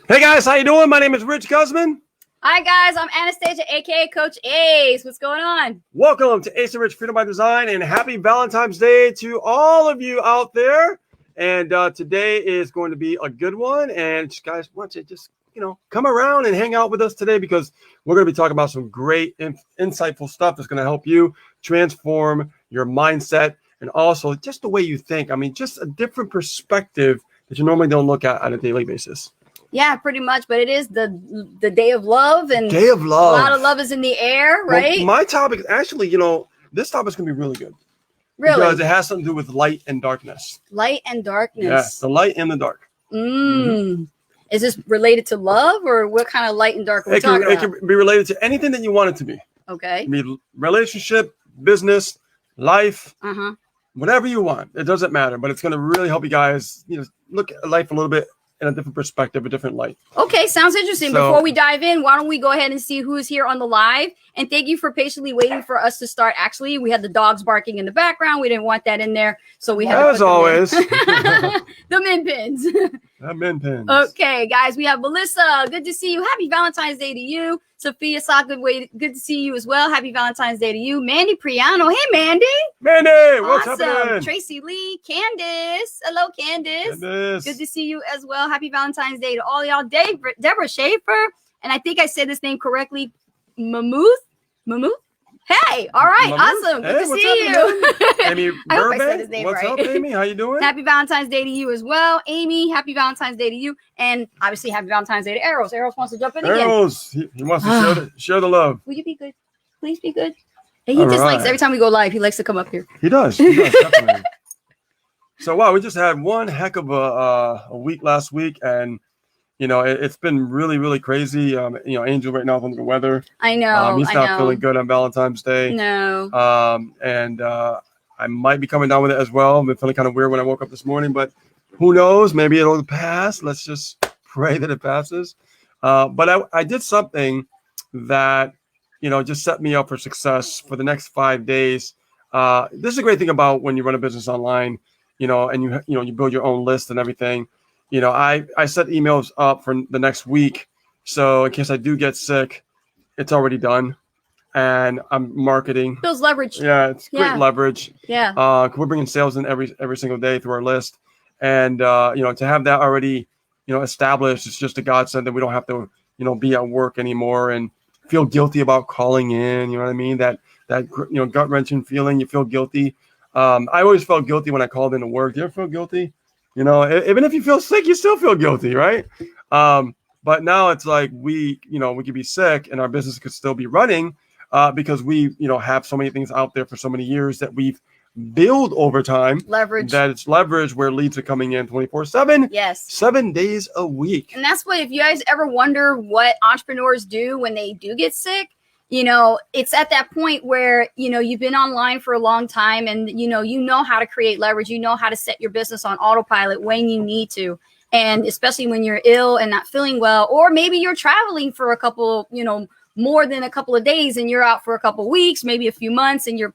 Hey guys, how you doing? My name is Rich Guzman. Hi guys, I'm Anastasia, aka Coach Ace. What's going on? Welcome to Ace and Rich Freedom by Design, and happy Valentine's Day to all of you out there. And today is going to be a good one. And guys, why don't you just come around and hang out with us today, because we're going to be talking about some great, insightful stuff that's going to help you transform your mindset and also just the way you think. I mean, just a different perspective that you normally don't look at on a daily basis. Yeah, pretty much. But it is the day of love, and day of love. A lot of love is in the air, right? Well, my topic, actually, this topic's going to be really good. Really? Because it has something to do with light and darkness. Light and darkness. Yes, the light and the dark. Is this related to love, or what kind of light and dark are we talking about? It can be related to anything that you want it to be. Okay. It can be relationship, business, life, whatever you want. It doesn't matter, but it's going to really help you guys, look at life a little bit in a different perspective, a different light. Okay, sounds interesting. So, before we dive in, why don't we go ahead and see who is here on the live? And thank you for patiently waiting for us to start. Actually, we had the dogs barking in the background. We didn't want that in there, so we had as always the min pins. The min pins. Okay, guys, we have Melissa. Good to see you. Happy Valentine's Day to you. Sophia Sa, good to see you as well. Happy Valentine's Day to you. Mandy Priano. Hey, Mandy. Mandy, what's awesome. happening? Tracy Lee. Candace. Hello, Candace. Good to see you as well. Happy Valentine's Day to all y'all. Deborah Schaefer. And I think I said this name correctly. Mamuth? Hey, all right, awesome. Good to see you. Amy I hope I said his name what's right. up, Amy? How you doing? Happy Valentine's Day to you as well. Amy, happy Valentine's Day to you. And obviously, happy Valentine's Day to Eros. Eros wants to jump in again. Eros, he wants to share the love. Will you be good? Please be good. Hey, he just likes, every time we go live, he likes to come up here. He does definitely. So, wow, we just had one heck of a week last week, and it's been really, really crazy. Angel right now is under the weather. I know. He's not feeling good on Valentine's Day. No. And I might be coming down with it as well. I've been feeling kind of weird when I woke up this morning, but who knows? Maybe it'll pass. Let's just pray that it passes. But I did something that, just set me up for success for the next 5 days. This is a great thing about when you run a business online, and you build your own list and everything. I set emails up for the next week. So in case I do get sick, it's already done. And I'm marketing. Feels leverage. Yeah, it's great leverage. Yeah. We're bringing sales in every single day through our list. And, to have that already, established, it's just a godsend that we don't have to, be at work anymore and feel guilty about calling in. You know what I mean? That gut-wrenching feeling, you feel guilty. I always felt guilty when I called into work. Do you ever feel guilty? Even if you feel sick, you still feel guilty, right? But now it's like we could be sick and our business could still be running because we, have so many things out there for so many years that we've built over time. Leverage. That it's leverage where leads are coming in 24/7. Yes. 7 days a week. And that's what, if you guys ever wonder what entrepreneurs do when they do get sick, it's at that point where, you've been online for a long time and, you know how to create leverage. You know how to set your business on autopilot when you need to. And especially when you're ill and not feeling well, or maybe you're traveling for a couple, more than a couple of days and you're out for a couple of weeks, maybe a few months, and you're,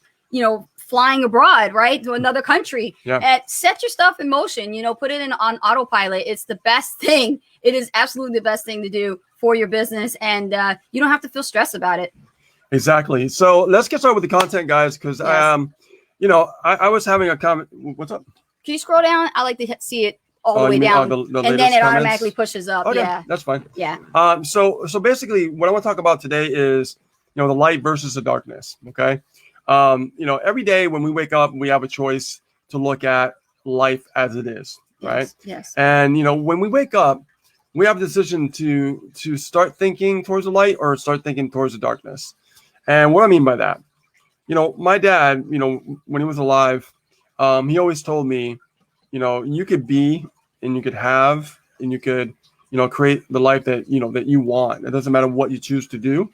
flying abroad, right, to another country. Yeah. Set your stuff in motion, put it on autopilot. It's the best thing. It is absolutely the best thing to do for your business. And you don't have to feel stressed about it. Exactly. So let's get started with the content, guys, because, I was having a comment. What's up? Can you scroll down? I like to see it all the way down. The and then it automatically pushes up. Okay, yeah. That's fine. Yeah. So basically what I want to talk about today is, the light versus the darkness. Okay. Every day when we wake up, we have a choice to look at life as it is. Right. Yes. And, when we wake up, we have a decision to start thinking towards the light or start thinking towards the darkness. And what I mean by that, my dad, when he was alive, he always told me, you could be and you could have and you could, create the life that, that you want. It doesn't matter what you choose to do.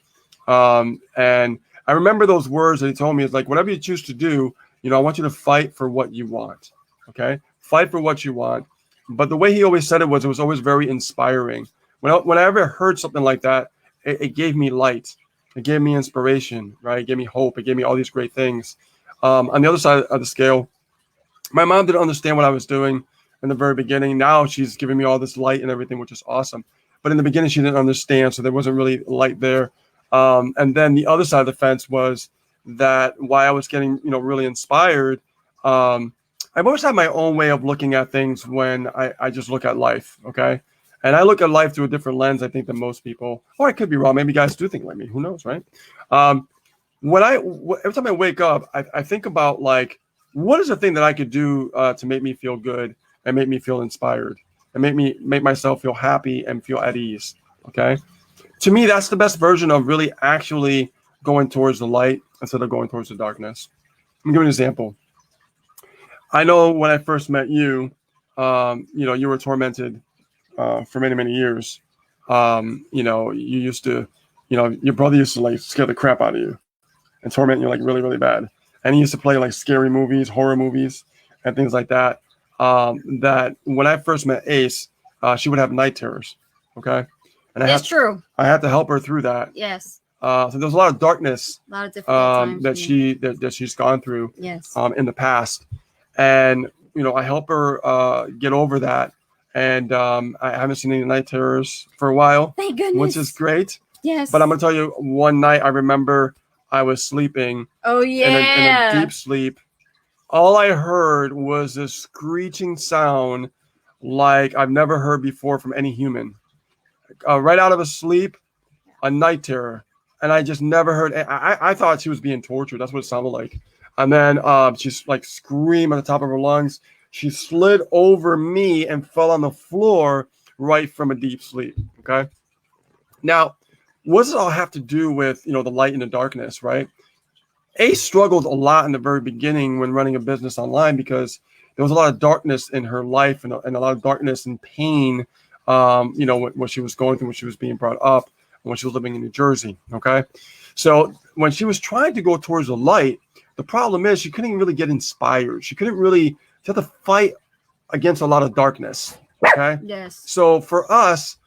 And I remember those words that he told me. It's like, whatever you choose to do, I want you to fight for what you want. Okay. Fight for what you want. But the way he always said it was always very inspiring. When I ever heard something like that, it gave me light. It gave me inspiration, right? It gave me hope. It gave me all these great things. On the other side of the scale, my mom didn't understand what I was doing in the very beginning. Now she's giving me all this light and everything, which is awesome. but in the beginning she didn't understand, so there wasn't really light there. And then the other side of the fence was that while I was getting, really inspired, I've always had my own way of looking at things when I just look at life, okay? And I look at life through a different lens, I think, than most people. Or I could be wrong. Maybe guys do think like me. Who knows, right? Every time I wake up, I think about, like, what is the thing that I could do to make me feel good and make me feel inspired and make myself feel happy and feel at ease, okay? To me, that's the best version of really actually going towards the light instead of going towards the darkness. Let me give you an example. I know when I first met you, you were tormented for many, many years. You used to, your brother used to like scare the crap out of you and torment you like really, really bad. And he used to play like scary movies, horror movies, and things like that. That when I first met Ace, she would have night terrors. Okay. And That's true. I had to help her through that. Yes. So there's a lot of darkness a lot of different times that she's gone through. Yes. In the past. And, I help her get over that. And I haven't seen any night terrors for a while. Thank goodness. Which is great. Yes. But I'm going to tell you, one night I remember I was sleeping. Oh, yeah. In a deep sleep. All I heard was this screeching sound like I've never heard before from any human. Right out of a sleep, a night terror. And I just never heard. I thought she was being tortured. That's what it sounded like. And then she's like screaming at the top of her lungs. She slid over me and fell on the floor right from a deep sleep. Okay. Now, what does it all have to do with, the light and the darkness, right? Ace struggled a lot in the very beginning when running a business online because there was a lot of darkness in her life and a lot of darkness and pain, what she was going through when she was being brought up and when she was living in New Jersey. Okay. So when she was trying to go towards the light, the problem is she couldn't really get inspired. She had to fight against a lot of darkness. Okay. Yes. So for us,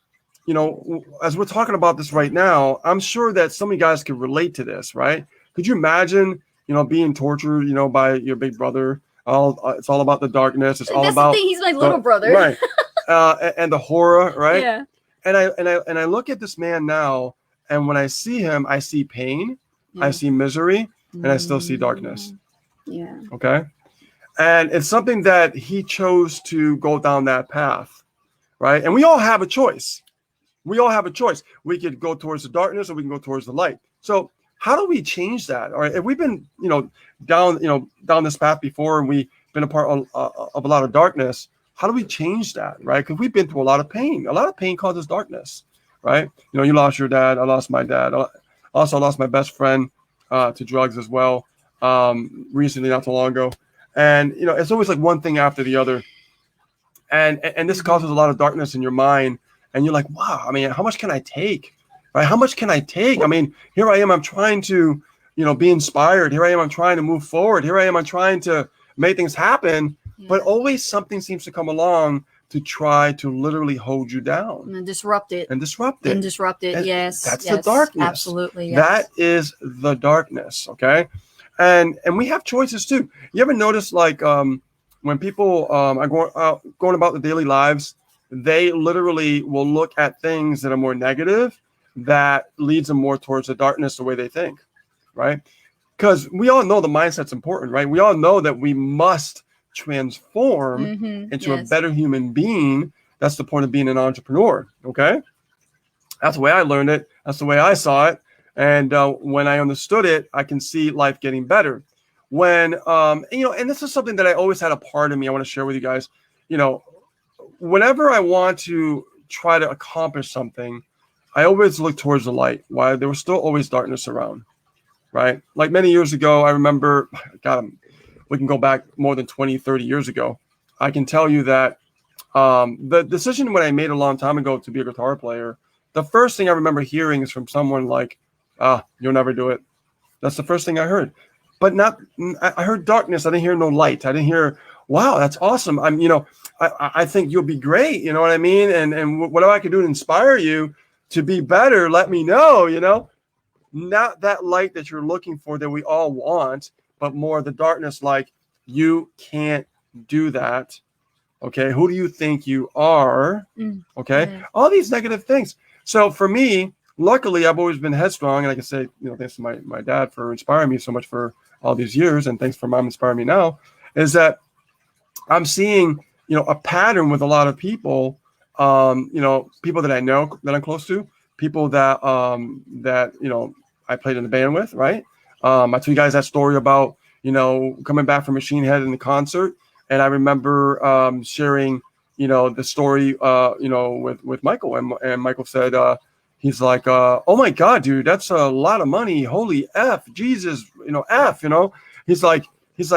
as we're talking about this right now, I'm sure that some of you guys could relate to this, right? Could you imagine, being tortured, by your big brother? It's all about the darkness. It's all That's about the thing. He's my little brother, right? And the horror, right? Yeah. And I look at this man now, and when I see him, I see pain, I see misery, and I still see darkness. Yeah. Okay. And it's something that he chose to go down that path, right? And we all have a choice. We could go towards the darkness or we can go towards the light. So how do we change that? All right. If we've been, down this path before and we've been a part of a lot of darkness, how do we change that? Right. Because we've been through a lot of pain. A lot of pain causes darkness, right? You lost your dad. I lost my dad. I also lost my best friend to drugs as well. Recently, not too long ago. And, it's always like one thing after the other. And this causes a lot of darkness in your mind. And you're like, wow, I mean, how much can I take? Right? How much can I take? I mean, here I am. I'm trying to, be inspired. Here I am. I'm trying to move forward. Here I am. I'm trying to make things happen. Yeah. But always something seems to come along to try to literally hold you down. And disrupt it. And Yes. That's the darkness. Absolutely. Yes. That is the darkness. Okay. And we have choices too. You ever notice, like, when people are going about their daily lives, they literally will look at things that are more negative that leads them more towards the darkness the way they think, right? Because we all know the mindset's important, right? We all know that we must transform into a better human being. That's the point of being an entrepreneur, okay? That's the way I learned it. That's the way I saw it. And when I understood it, I can see life getting better. When, and this is something that I always had a part of me I want to share with you guys. Whenever I want to try to accomplish something, I always look towards the light, while there was still always darkness around, right? Like many years ago, I remember, God, we can go back more than 20, 30 years ago. I can tell you that the decision when I made a long time ago to be a guitar player, the first thing I remember hearing is from someone like, you'll never do it. That's the first thing I heard. But I heard darkness. I didn't hear no light. I didn't hear, wow, that's awesome. I think you'll be great. You know what I mean? And whatever I can do to inspire you to be better, let me know, not that light that you're looking for that we all want, but more the darkness, like, you can't do that. Okay. Who do you think you are? Okay. Yeah. All these negative things. So for me, luckily, I've always been headstrong. And I can say, thanks to my dad for inspiring me so much for all these years. And thanks for mom inspiring me now, is that I'm seeing, a pattern with a lot of people, people that I know that I'm close to, people that I played in the band with, right? I told you guys that story about, coming back from Machine Head in the concert. And I remember sharing, the story, with Michael. And Michael said, he's like, oh my God, dude, that's a lot of money. Holy F, Jesus, F, he's like,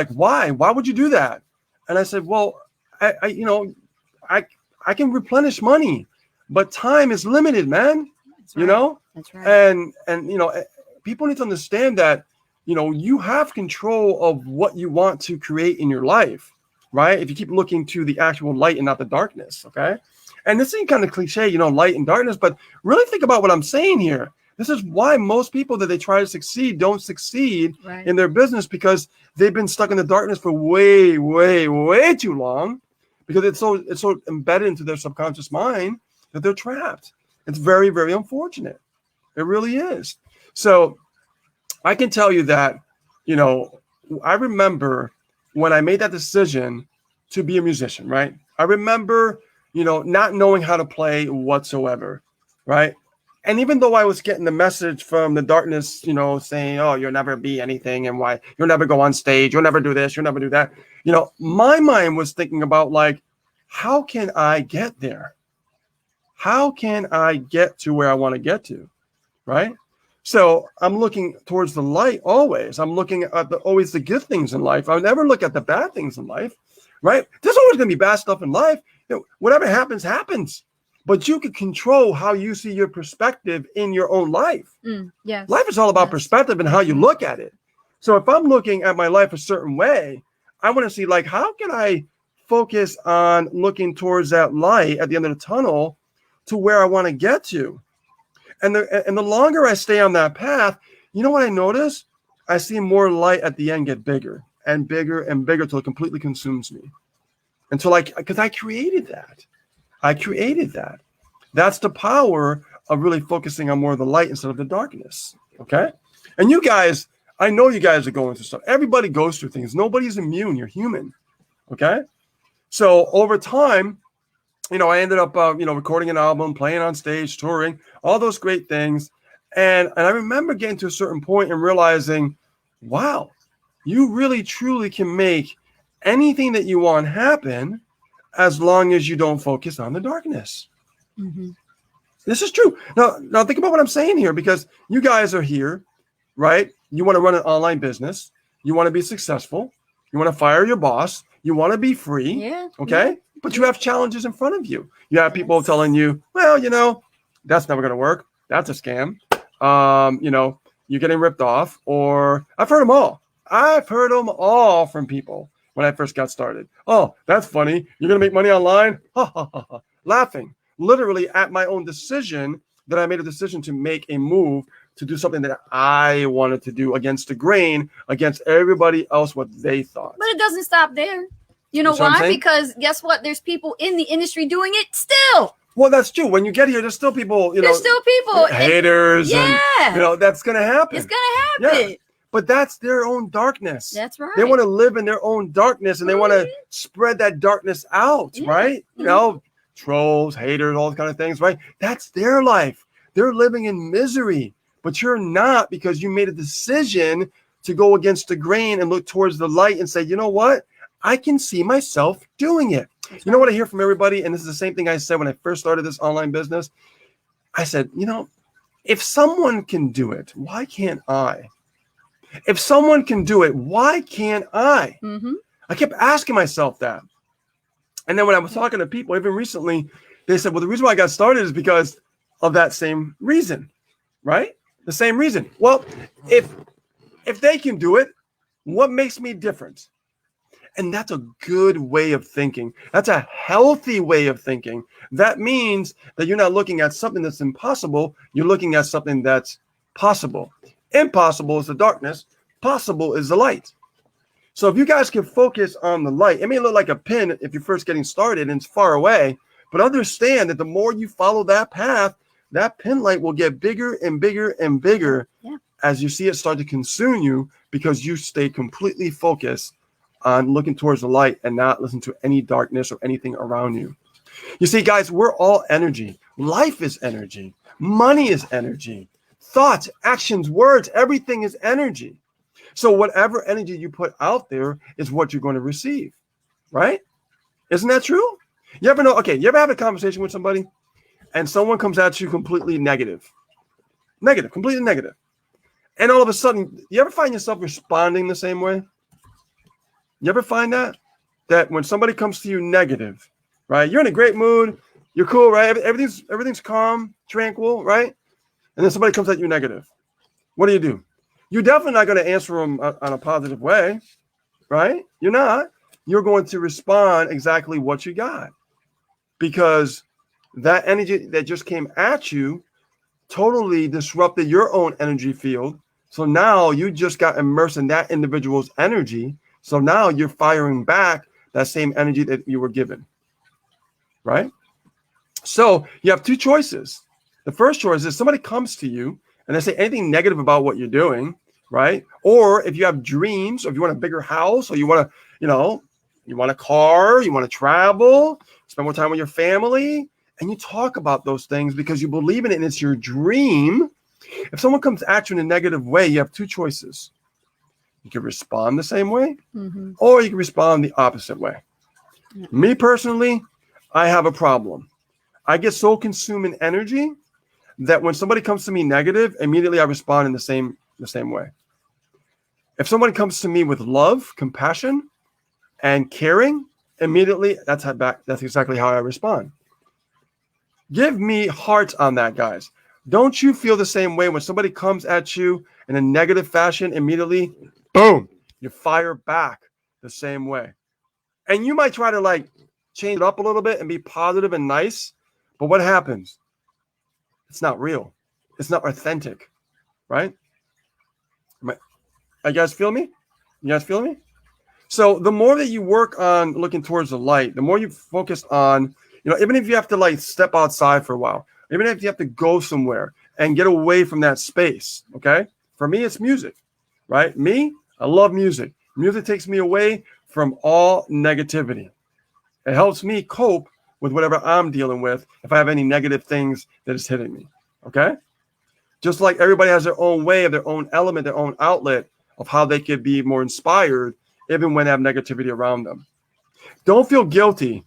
why would you do that? And I said, well, I can replenish money, but time is limited, man. That's right. That's right. And people need to understand that, you have control of what you want to create in your life, right? If you keep looking to the actual light and not the darkness, okay? And this is kind of cliche, light and darkness, but really think about what I'm saying here. This is why most people that they try to succeed don't succeed in their business, because they've been stuck in the darkness for way, way, way too long, because it's so embedded into their subconscious mind that they're trapped. It's very, very unfortunate. It really is. So I can tell you that, I remember when I made that decision to be a musician, right? I remember, not knowing how to play whatsoever, right? And even though I was getting the message from the darkness, saying, oh, you'll never be anything, and why you'll never go on stage, you'll never do this, you'll never do that. My mind was thinking about, like, how can I get there? How can I get to where I want to get to? Right? So I'm looking towards the light always. I'm looking at always the good things in life. I never look at the bad things in life, right? There's always going to be bad stuff in life. Whatever happens, happens. But you can control how you see your perspective in your own life. Yes. Life is all about perspective and how you look at it. So if I'm looking at my life a certain way, I want to see, like, how can I focus on looking towards that light at the end of the tunnel to where I want to get to? And the longer I stay on that path, you know what I notice? I see more light at the end get bigger and bigger and bigger till it completely consumes me. Until because I created that. I created that. That's the power of really focusing on more of the light instead of the darkness. Okay? And you guys, I know you guys are going through stuff. Everybody goes through things. Nobody's immune. You're human. Okay? So over time, I ended up, recording an album, playing on stage, touring, all those great things. And I remember getting to a certain point and realizing, wow, you really, truly can make anything that you want happen as long as you don't focus on the darkness. Mm-hmm. This is true. Now think about what I'm saying here, because you guys are here, right? You want to run an online business. You want to be successful. You want to fire your boss. You want to be free. Yeah. Okay. Yeah. But you have challenges in front of you. You have people telling you, well, that's never going to work. That's a scam. You're getting ripped off. Or I've heard them all. I've heard them all from people when I first got started. Oh, that's funny. You're going to make money online? Ha, ha, ha, ha. Laughing. Literally at my own decision, that I made a decision to make a move to do something that I wanted to do against the grain, against everybody else, what they thought. But it doesn't stop there. You know why? Because guess what? There's people in the industry doing it still. Well, that's true. When you get here, there's still people, there's still people. Haters. Yeah. And, that's going to happen. It's going to happen. Yeah. But that's their own darkness. That's right. They want to live in their own darkness, and they want to spread that darkness out, right? Trolls, haters, all those kind of things, right? That's their life. They're living in misery, but you're not, because you made a decision to go against the grain and look towards the light and say, you know what? I can see myself doing it. That's know what I hear from everybody? And this is the same thing I said when I first started this online business. I said, if someone can do it, why can't I? If someone can do it, why can't I? Mm-hmm. I kept asking myself that. And then when I was talking to people, even recently, they said, well, the reason why I got started is because of that same reason, right? The same reason. Well, if they can do it, what makes me different? And that's a good way of thinking. That's a healthy way of thinking. That means that you're not looking at something that's impossible. You're looking at something that's possible. Impossible is the darkness. Possible is the light. So if you guys can focus on the light, it may look like a pin if you're first getting started and it's far away, but understand that the more you follow that path, that pin light will get bigger and bigger and bigger as you see it start to consume you, because you stay completely focused on looking towards the light and not listen to any darkness or anything around you. You see, guys, we're all energy. Life is energy. Money is energy. Thoughts, actions, words, everything is energy. So whatever energy you put out there is what you're going to receive, right? Isn't that true? You ever know? Okay, you ever have a conversation with somebody and someone comes at you completely negative, completely negative. And all of a sudden, you ever find yourself responding the same way? You ever find that? That when somebody comes to you negative, right? You're in a great mood. You're cool, right? Everything's calm, tranquil, right? And then somebody comes at you negative. What do? You're definitely not going to answer them on a positive way, right? You're not. You're going to respond exactly what you got, because that energy that just came at you totally disrupted your own energy field. So now you just got immersed in that individual's energy. So now you're firing back that same energy that you were given, right? So you have two choices. The first choice is somebody comes to you and they say anything negative about what you're doing, right? Or if you have dreams, or if you want a bigger house, or you want to, you want a car, you want to travel, spend more time with your family, and you talk about those things because you believe in it and it's your dream. If someone comes at you in a negative way, you have two choices. You can respond the same way, or you can respond the opposite way. Me personally, I have a problem. I get so consumed in energy that when somebody comes to me negative, immediately I respond in the same way. If someone comes to me with love, compassion, and caring, immediately that's exactly how I respond. Give me hearts on that, guys. Don't you feel the same way when somebody comes at you in a negative fashion? Immediately, boom, you fire back the same way. And you might try to change it up a little bit and be positive and nice, but what happens? It's not real. It's not authentic, right? You guys feel me? You guys feel me? So the more that you work on looking towards the light, the more you focus on, even if you have to step outside for a while, even if you have to go somewhere and get away from that space, okay? For me, it's music, right? I love music. Music takes me away from all negativity. It helps me cope with whatever I'm dealing with if I have any negative things that is hitting me, okay? Just like everybody has their own way of their own element, their own outlet of how they could be more inspired even when they have negativity around them. Don't feel guilty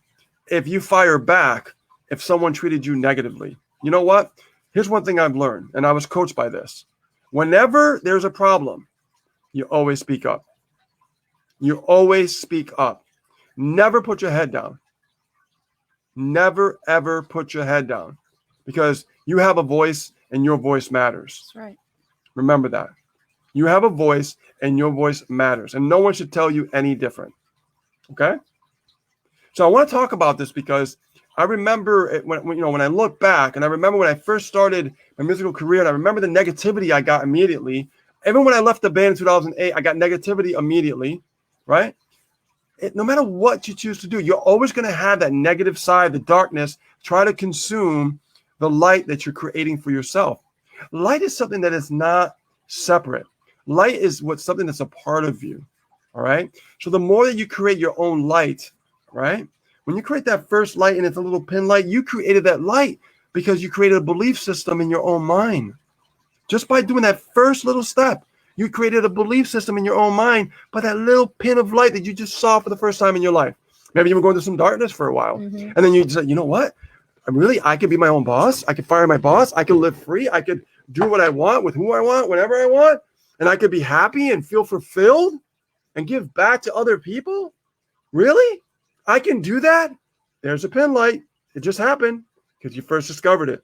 if you fire back if someone treated you negatively. You know what? Here's one thing I've learned, and I was coached by this. Whenever there's a problem, you always speak up. You always speak up. Never put your head down. Never, ever put your head down, because you have a voice and your voice matters. That's right. Remember that. You have a voice and your voice matters, and no one should tell you any different. Okay? So I want to talk about this because I remember when I look back, and I remember when I first started my musical career, and I remember the negativity I got immediately. Even when I left the band in 2008, I got negativity immediately, right? No matter what you choose to do, you're always going to have that negative side, the darkness, try to consume the light that you're creating for yourself. Light is something that is not separate. Light is something that's a part of you, all right? So the more that you create your own light, right? When you create that first light and it's a little pin light, you created that light because you created a belief system in your own mind. Just by doing that first little step, you created a belief system in your own mind by that little pin of light that you just saw for the first time in your life. Maybe you were going through some darkness for a while. And then you said, you know what? I could be my own boss. I could fire my boss. I could live free. I could do what I want with who I want, whenever I want. And I could be happy and feel fulfilled and give back to other people. Really? I can do that? There's a pin light. It just happened because you first discovered it.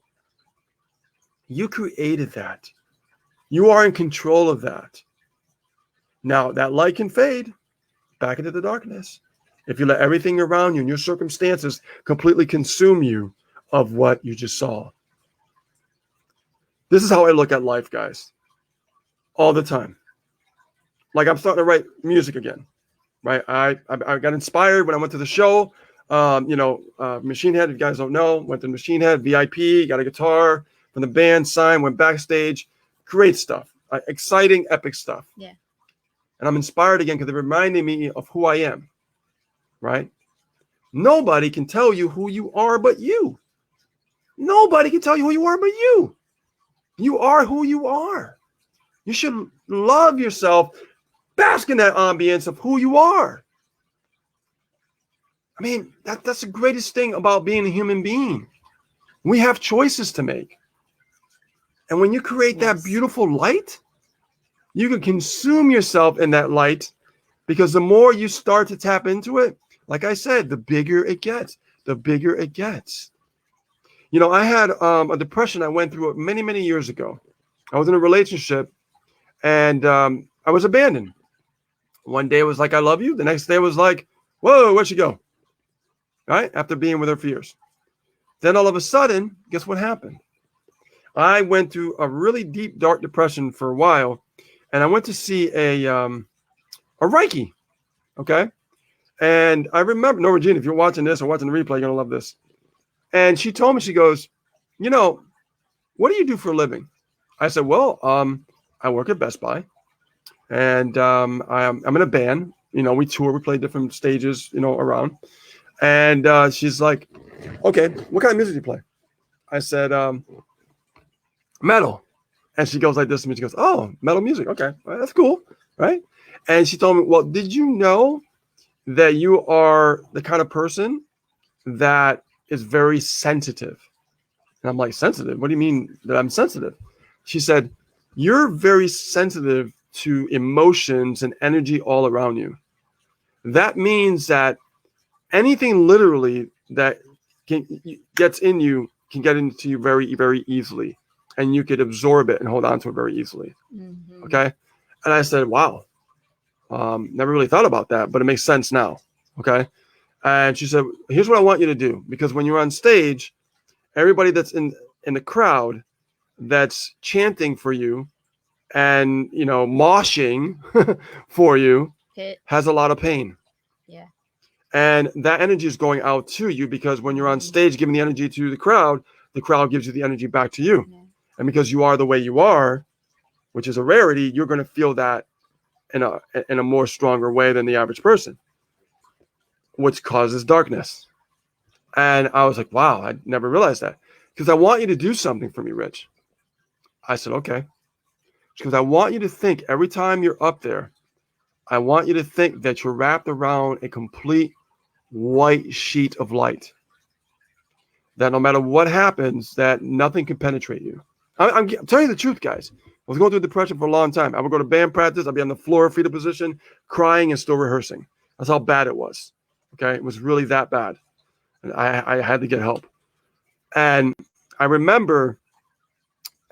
You created that. You are in control of that. Now, that light can fade back into the darkness if you let everything around you and your circumstances completely consume you of what you just saw. This is how I look at life, guys. All the time. I'm starting to write music again. right? I got inspired when I went to the show. Machine Head, if you guys don't know, went to Machine Head, VIP, got a guitar from the band, signed, went backstage. Great stuff. Exciting, epic stuff. Yeah. And I'm inspired again because it reminded me of who I am, right? Nobody can tell you who you are but you. Nobody can tell you who you are but you. You are who you are. You should love yourself, bask in that ambience of who you are. I mean, that's the greatest thing about being a human being. We have choices to make. And when you create that beautiful light, you can consume yourself in that light, because the more you start to tap into it, like I said, the bigger it gets, the bigger it gets. You know, I had a depression I went through many, many years ago. I was in a relationship and I was abandoned. One day it was like, I love you. The next day it was like, whoa, where'd she go? Right? After being with her for years. Then all of a sudden, guess what happened? I went through a really deep, dark depression for a while. And I went to see a Reiki. Okay. And I remember, no, Regina, if you're watching this or watching the replay, you're going to love this. And she told me, she goes, you know, what do you do for a living? I said, well, I work at Best Buy. And I'm in a band. You know, we tour, we play different stages, you know, around. And she's like, okay, what kind of music do you play? I said, metal. And she goes like this to me. She goes, oh, metal music. Okay, well, that's cool, right? And she told me, well, did you know that you are the kind of person that is very sensitive? And I'm like, sensitive? What do you mean that I'm sensitive? She said, you're very sensitive to emotions and energy all around you. That means that anything literally that gets in you can get into you very, very easily. And you could absorb it and hold on to it very easily. Mm-hmm. Okay. And I said, wow, never really thought about that, but it makes sense now. Okay. And she said, here's what I want you to do. Because when you're on stage, everybody that's in the crowd that's chanting for you and, you know, moshing for you has a lot of pain. Yeah. And that energy is going out to you, because when you're on stage giving the energy to the crowd gives you the energy back to you. Yeah. And because you are the way you are, which is a rarity, you're going to feel that in a more stronger way than the average person, which causes darkness. And I was like, wow, I never realized that. Because I want you to do something for me, Rich. I said, okay. Because I want you to think every time you're up there, I want you to think that you're wrapped around a complete white sheet of light. That no matter what happens, that nothing can penetrate you. I'm telling you the truth, guys. I was going through depression for a long time. I would go to band practice. I'd be on the floor, fetal position, crying and still rehearsing. That's how bad it was. Okay. It was really that bad. And I had to get help. And I remember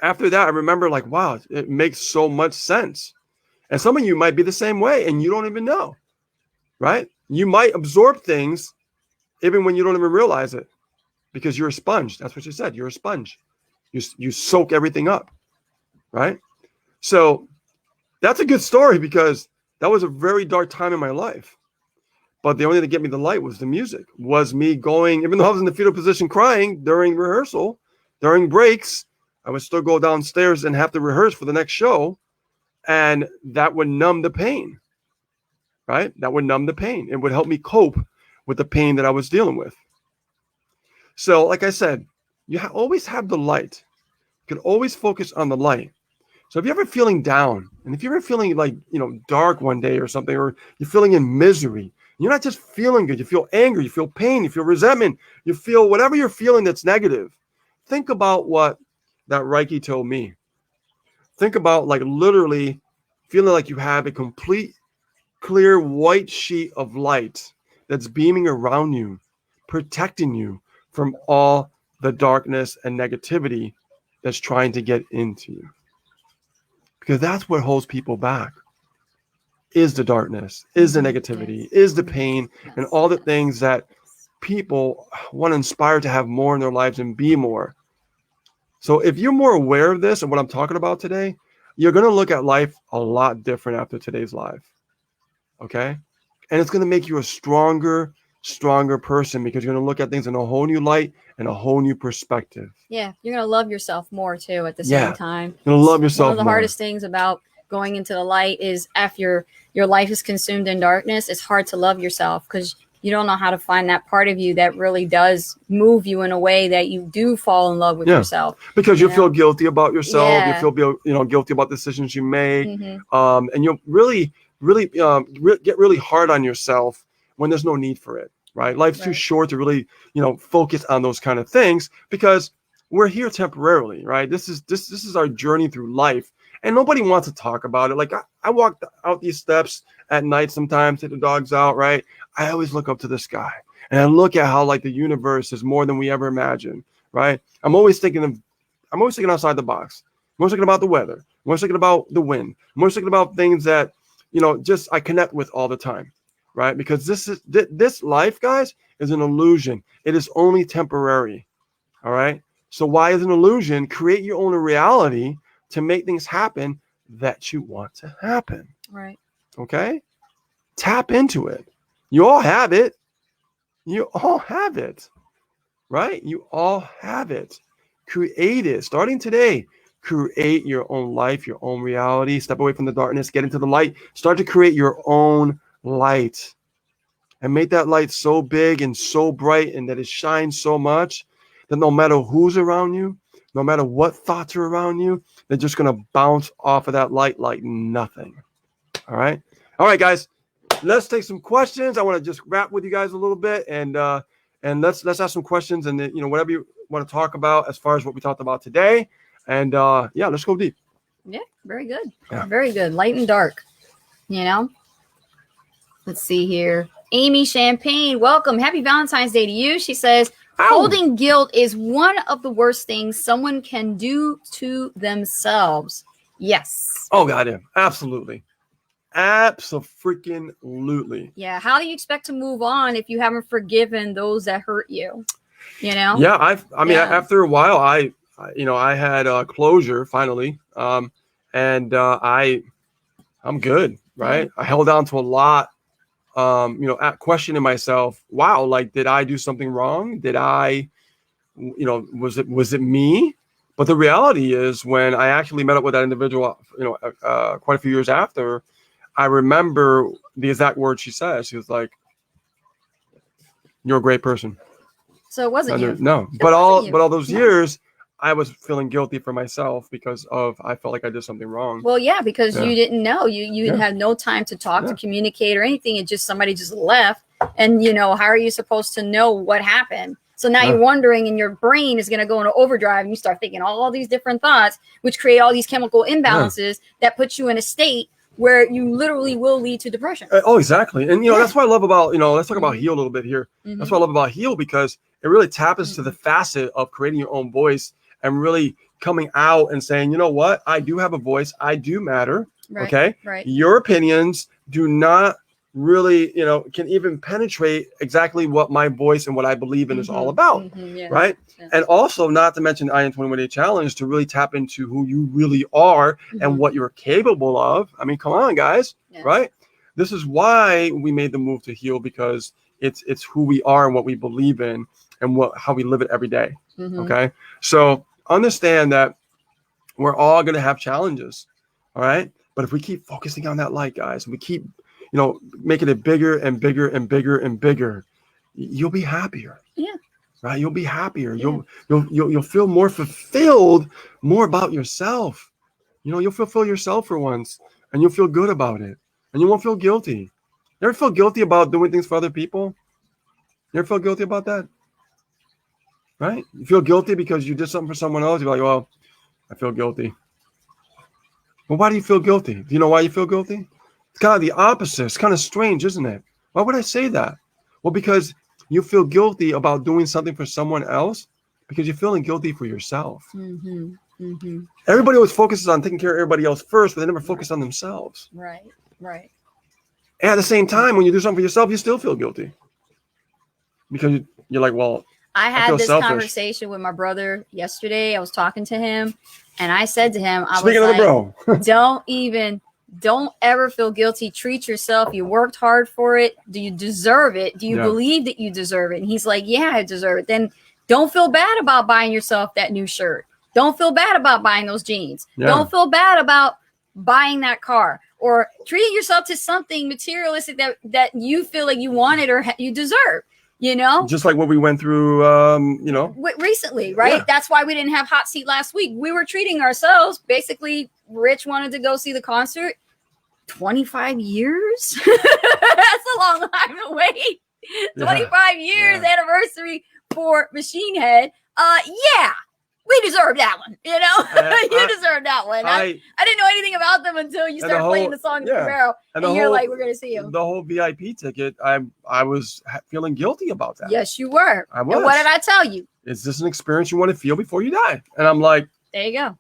after that, I remember like, wow, it makes so much sense. And some of you might be the same way and you don't even know, right? You might absorb things even when you don't even realize it, because you're a sponge. That's what you said. You're a sponge. You soak everything up, right? So that's a good story, because that was a very dark time in my life. But the only thing to get me the light was the music, was me going, even though I was in the fetal position crying during rehearsal, during breaks, I would still go downstairs and have to rehearse for the next show. And that would numb the pain, right? That would numb the pain. It would help me cope with the pain that I was dealing with. So like I said, you always have the light. You can always focus on the light. So if you're ever feeling down, and if you're ever feeling like, you know, dark one day or something, or you're feeling in misery, you're not just feeling good. You feel anger, you feel pain, you feel resentment, you feel whatever you're feeling that's negative. Think about what that Reiki told me. Think about like literally feeling like you have a complete, clear white sheet of light that's beaming around you, protecting you from all the darkness and negativity that's trying to get into you. Because that's what holds people back, is the darkness, is the negativity, is the pain, and all the things that people want to inspire to have more in their lives and be more. So if you're more aware of this and what I'm talking about today, you're going to look at life a lot different after today's live. Okay? And it's going to make you a stronger person because you're going to look at things in a whole new light and a whole new perspective. Yeah, you're going to love yourself more too at the same time. You're going to love yourself more. One of the more. hardest things about going into the light is after your life is consumed in darkness, it's hard to love yourself because you don't know how to find that part of you that really does move you in a way that you do fall in love with yourself. Because you feel guilty about yourself. Yeah. You feel guilty about decisions you make. And you'll really get really hard on yourself when there's no need for it, right? Life's too short to really, focus on those kind of things because we're here temporarily, right? This is our journey through life. And nobody wants to talk about it. Like I walk out these steps at night sometimes, take the dogs out, right? I always look up to the sky and I look at how like the universe is more than we ever imagined, right? I'm always thinking outside the box. I'm always thinking about the weather. I'm always thinking about the wind. I'm always thinking about things that, just I connect with all the time, right? Because this life, guys, is an illusion. It is only temporary, all right? So why is an illusion? Create your own reality to make things happen that you want to happen. Right. Okay? Tap into it. You all have it. You all have it. Right? You all have it. Create it. Starting today, create your own life, your own reality. Step away from the darkness, get into the light. Start to create your own light. And make that light so big and so bright and that it shines so much that no matter who's around you, no matter what thoughts are around you, they're just going to bounce off of that light like nothing. All right. All right, guys, let's take some questions. I want to just wrap with you guys a little bit and let's ask some questions and then, whatever you want to talk about as far as what we talked about today. And let's go deep. Yeah. Very good. Yeah. Very good. Light and dark, Let's see here. Amy Champagne, welcome. Happy Valentine's Day to you. She says, holding guilt is one of the worst things someone can do to themselves. Yes. Oh, God, yeah. Absolutely. Absolutely. Yeah. How do you expect to move on if you haven't forgiven those that hurt you? Yeah. After a while, I had closure finally. I'm good. Right. Yeah. I held on to a lot. Questioning myself, wow, like, did I do something wrong? Did I, was it me? But the reality is when I actually met up with that individual, quite a few years after, I remember the exact words she said. She was like, you're a great person. So it wasn't you. No, but all those years, I was feeling guilty for myself because I felt like I did something wrong. Well, yeah, because you didn't know. You had no time to talk, to communicate or anything. It just somebody just left. And, how are you supposed to know what happened? So now you're wondering and your brain is going to go into overdrive and you start thinking all these different thoughts, which create all these chemical imbalances that put you in a state where you literally will lead to depression. Oh, exactly. And, that's what I love about, let's talk about Heal a little bit here. That's what I love about Heal because it really taps into the facet of creating your own voice and really coming out and saying, you know what? I do have a voice. I do matter. Right, okay. Right. Your opinions do not really, can even penetrate exactly what my voice and what I believe in is all about. Right. Yeah. And also not to mention I Am 21 Day Challenge to really tap into who you really are and what you're capable of. I mean, come on, guys. Yeah. Right. This is why we made the move to Heal because it's who we are and what we believe in and how we live it every day. Okay. So understand that we're all going to have challenges. All right. But if we keep focusing on that light, guys, and we keep, making it bigger and bigger and bigger and bigger, you'll be happier. Yeah. Right. You'll be happier. Yeah. You'll feel more fulfilled, more about yourself. You'll fulfill yourself for once and you'll feel good about it and you won't feel guilty. You ever feel guilty about doing things for other people? You ever feel guilty about that? Right? You feel guilty because you did something for someone else. You're like, well, I feel guilty. Well, why do you feel guilty? Do you know why you feel guilty? It's kind of the opposite. It's kind of strange, isn't it? Why would I say that? Well, because you feel guilty about doing something for someone else because you're feeling guilty for yourself. Everybody always focuses on taking care of everybody else first, but they never focus on themselves. Right. And at the same time, when you do something for yourself, you still feel guilty because you're like, well, I had this conversation with my brother yesterday. I was talking to him and I said to him, I was like, don't even don't ever feel guilty. Treat yourself. You worked hard for it. Do you deserve it? Do you believe that you deserve it? And he's like, yeah, I deserve it. Then don't feel bad about buying yourself that new shirt. Don't feel bad about buying those jeans. Don't feel bad about buying that car, or treating yourself to something materialistic that you feel like you wanted or you deserve. You know, just like what we went through, you know, recently, right? Yeah. That's why we didn't have hot seat last week. We were treating ourselves. Basically, Rich wanted to go see the concert. 25 years? That's a long time to wait. 25 years anniversary for Machine Head. Yeah, we deserve that one. You know, you deserve that one. I didn't know anything about them until you started playing the song in the barrel, and you're like, we're going to see them. The whole VIP ticket, I was feeling guilty about that. Yes, you were. I was. And what did I tell you? Is this an experience you want to feel before you die? And I'm like, there you go.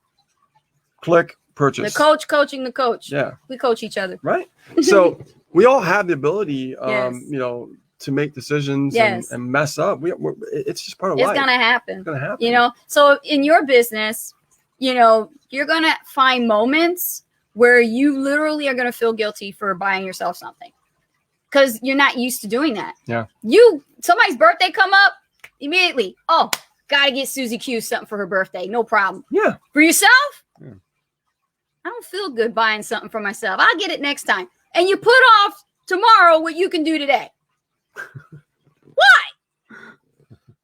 Click, purchase. The coach coaching the coach. Yeah. We coach each other. Right. So we all have the ability, you know, to make decisions and mess up. It's just part of life. It's gonna happen. It's gonna happen. You know, so in your business, you know, you're gonna find moments where you literally are gonna feel guilty for buying yourself something because you're not used to doing that. Yeah. Somebody's birthday come up immediately. Oh, gotta get Susie Q something for her birthday. No problem. Yeah. For yourself, I don't feel good buying something for myself. I'll get it next time. And you put off tomorrow what you can do today. Why?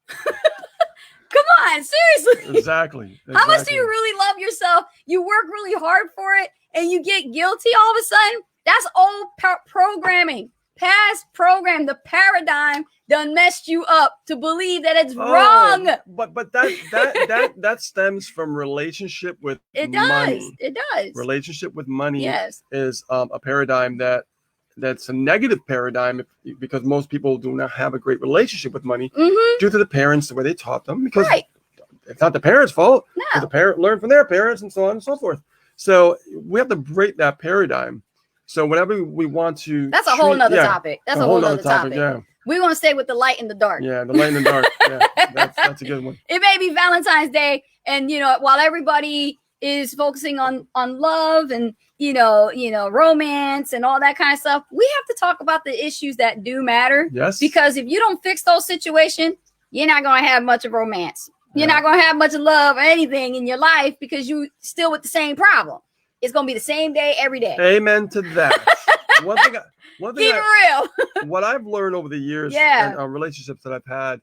Come on, seriously. Exactly. How much do you really love yourself? You work really hard for it and you get guilty all of a sudden? That's old programming, past program. The paradigm done messed you up to believe that it's wrong. But that stems from relationship with money. It does. Relationship with money is a paradigm that's a negative paradigm because most people do not have a great relationship with money due to the parents, the way they taught them. Because it's not the parents' fault. No. The parent learned from their parents and so on and so forth. So we have to break that paradigm. So whenever we want to, that's a whole nother topic. That's a whole nother topic. Yeah. We want to stay with the light and the dark. Yeah, the light and the dark. Yeah, that's a good one. It may be Valentine's Day, and you know, while everybody is focusing on love and you know, romance and all that kind of stuff, we have to talk about the issues that do matter. Yes. Because if you don't fix those situations, you're not going to have much of romance. You're not going to have much of love or anything in your life because you still with the same problem. It's going to be the same day every day. Amen to that. One thing Keep it real. What I've learned over the years and relationships that I've had,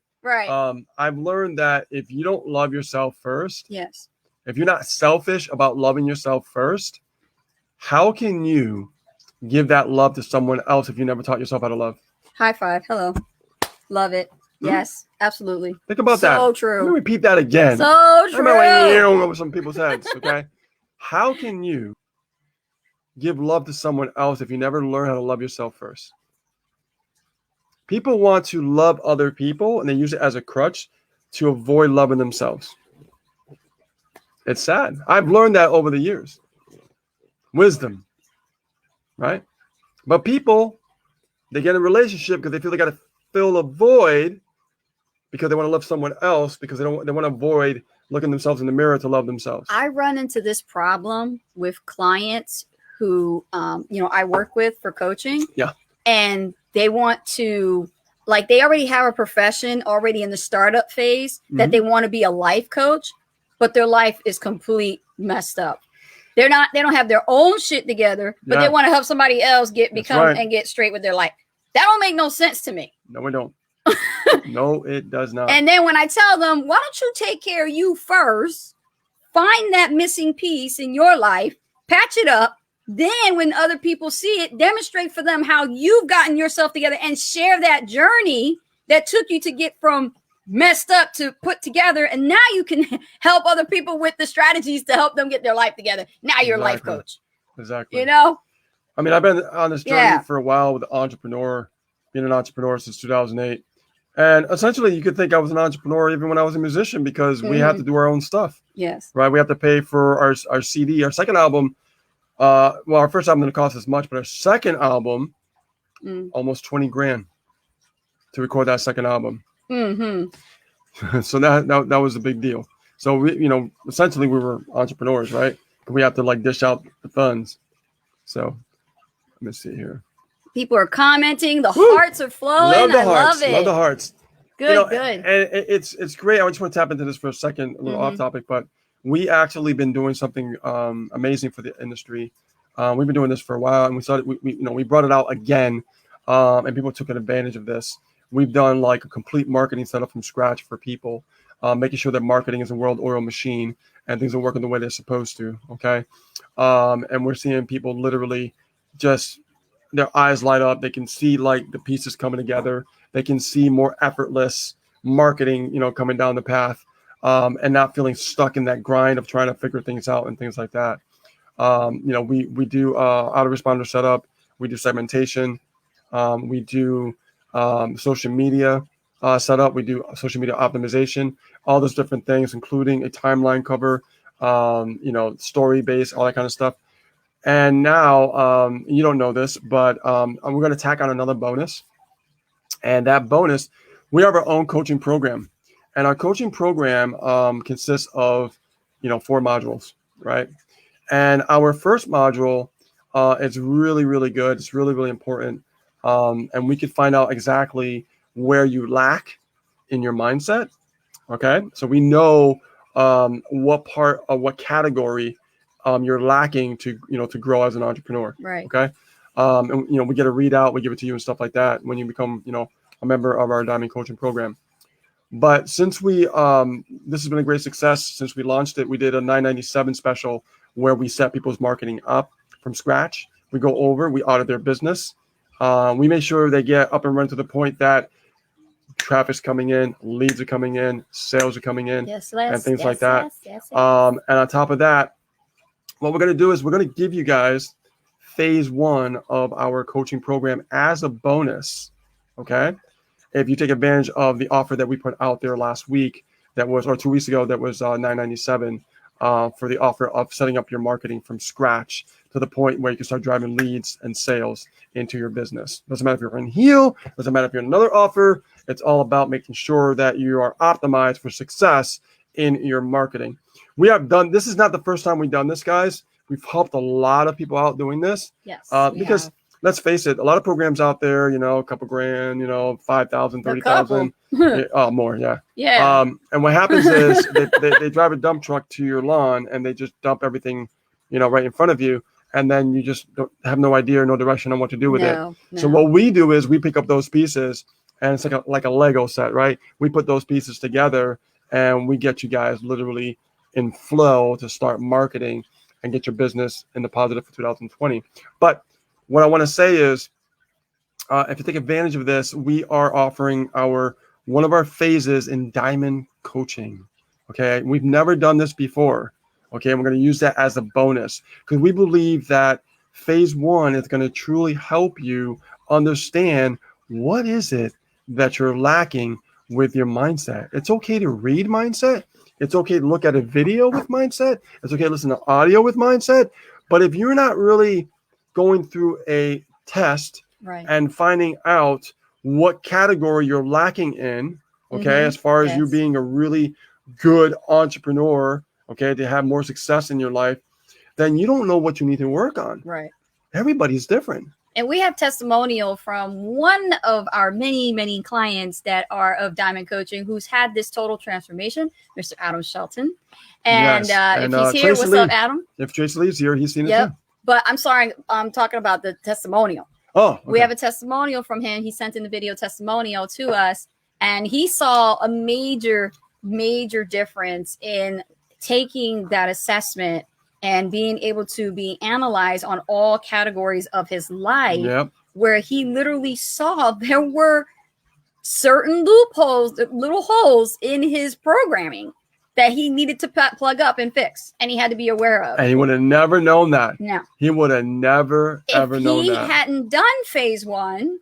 I've learned that if you don't love yourself first, if you're not selfish about loving yourself first, how can you give that love to someone else if you never taught yourself how to love? High five. Hello. Love it. Yes, absolutely. Think about that. So true. Let me repeat that again. So true. I don't know what some people's heads, okay? How can you give love to someone else if you never learn how to love yourself first? People want to love other people and they use it as a crutch to avoid loving themselves. It's sad. I've learned that over the years. Wisdom, right? But people, they get in a relationship because they feel they got to fill a void because they want to love someone else because they want to avoid looking themselves in the mirror to love themselves. I run into this problem with clients who, I work with for coaching. Yeah. And they want to, like, they already have a profession already in the startup phase that they want to be a life coach, but their life is complete messed up. They don't have their own shit together, but they want to help somebody else get straight with their life. That don't make no sense to me. No, we don't. No, it does not. And then when I tell them, why don't you take care of you first, find that missing piece in your life, patch it up, then when other people see it, demonstrate for them how you've gotten yourself together and share that journey that took you to get from messed up to put together. And now you can help other people with the strategies to help them get their life together. Now you're a life coach. Exactly. You know? I mean, I've been on this journey for a while with being an entrepreneur since 2008. And essentially, you could think I was an entrepreneur even when I was a musician because we had to do our own stuff. Yes. Right? We have to pay for our CD, our second album. Our first album didn't cost as much, but our second album, almost 20 grand to record that second album. So that was a big deal. So we, essentially we were entrepreneurs, right? We have to like dish out the funds. So let me see here. People are commenting. The Woo! hearts are flowing. Love the I hearts. love it. Love the hearts. Good, good. And it's great. I just want to tap into this for a second, a little off topic, but we actually been doing something amazing for the industry. We've been doing this for a while, and we brought it out again, and people took advantage of this. We've done like a complete marketing setup from scratch for people, making sure that marketing is a well-oiled machine and things are working the way they're supposed to. Okay, and we're seeing people literally just their eyes light up. They can see like the pieces coming together. They can see more effortless marketing, coming down the path, and not feeling stuck in that grind of trying to figure things out and things like that. We do autoresponder setup. We do segmentation. We do social media setup. We do social media optimization, all those different things, including a timeline cover, story based, all that kind of stuff. And now you don't know this, but we're going to tack on another bonus. And that bonus, we have our own coaching program. And our coaching program consists of, 4 modules, right? And our first module is really, really good. It's really, really important. And we can find out exactly where you lack in your mindset. Okay. So we know what part of what category you're lacking to grow as an entrepreneur. Right. Okay. And we get a readout, we give it to you and stuff like that when you become, a member of our Diamond Coaching Program. But since this has been a great success since we launched it, we did a $997 special where we set people's marketing up from scratch. We go over, we audit their business. We make sure they get up and run to the point that traffic's coming in, leads are coming in, sales are coming in, and things like that. Yes. And on top of that, what we're going to do is we're going to give you guys phase 1 of our coaching program as a bonus. Okay. If you take advantage of the offer that we put out there last week, or 2 weeks ago, that was $997 for the offer of setting up your marketing from scratch to the point where you can start driving leads and sales into your business. Doesn't matter if you're in Heal, doesn't matter if you're in another offer. It's all about making sure that you are optimized for success in your marketing. This is not the first time we've done this, guys. We've helped a lot of people out doing this. Yes. Because let's face it, a lot of programs out there, a couple grand, 5,000, 30,000. More, yeah. Yeah. And what happens is they drive a dump truck to your lawn and they just dump everything, right in front of you. And then you just have no idea or no direction on what to do with it. No. So what we do is we pick up those pieces, and it's like a Lego set, right? We put those pieces together and we get you guys literally in flow to start marketing and get your business in the positive for 2020. But what I want to say is, if you take advantage of this, we are offering one of our phases in Diamond Coaching. Okay, we've never done this before. Okay, and we're going to use that as a bonus because we believe that phase 1 is going to truly help you understand what is it that you're lacking with your mindset. It's okay to read mindset. It's okay to look at a video with mindset. It's okay to listen to audio with mindset. But if you're not really going through a test and finding out what category you're lacking in, okay, as far as you being a really good entrepreneur, okay, to have more success in your life, then you don't know what you need to work on. Right. Everybody's different. And we have testimonial from one of our many, many clients that are of Diamond Coaching who's had this total transformation, Mr. Adam Shelton. And, if he's here, what's up, Adam? If Tracy Lee's here, he's seen it too. But I'm sorry, I'm talking about the testimonial. Oh, okay. We have a testimonial from him. He sent in the video testimonial to us, and he saw a major, major difference in taking that assessment and being able to be analyzed on all categories of his life, where he literally saw there were certain loopholes, little holes in his programming that he needed to plug up and fix, and he had to be aware of. And he would have never known that. No. He would have never, ever known that. If he hadn't done phase 1,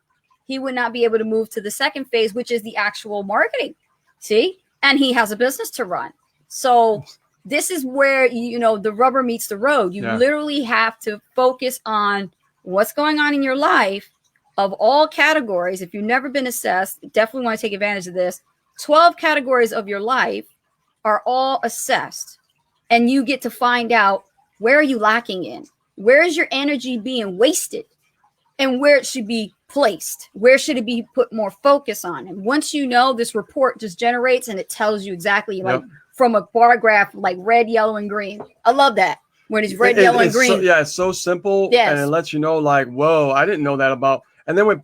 he would not be able to move to the second phase, which is the actual marketing. See? And he has a business to run. So this is where, the rubber meets the road. You literally have to focus on what's going on in your life of all categories. If you've never been assessed, definitely want to take advantage of this. 12 categories of your life are all assessed, and you get to find out where are you lacking in. Where is your energy being wasted? And where it should be placed? Where should it be put more focus on? And once you know, this report just generates and it tells you exactly like from a bar graph, like red, yellow, and green. I love that. When it's red, yellow, and green. It's so simple. Yes. And it lets you know, like, whoa, I didn't know that about. And then when,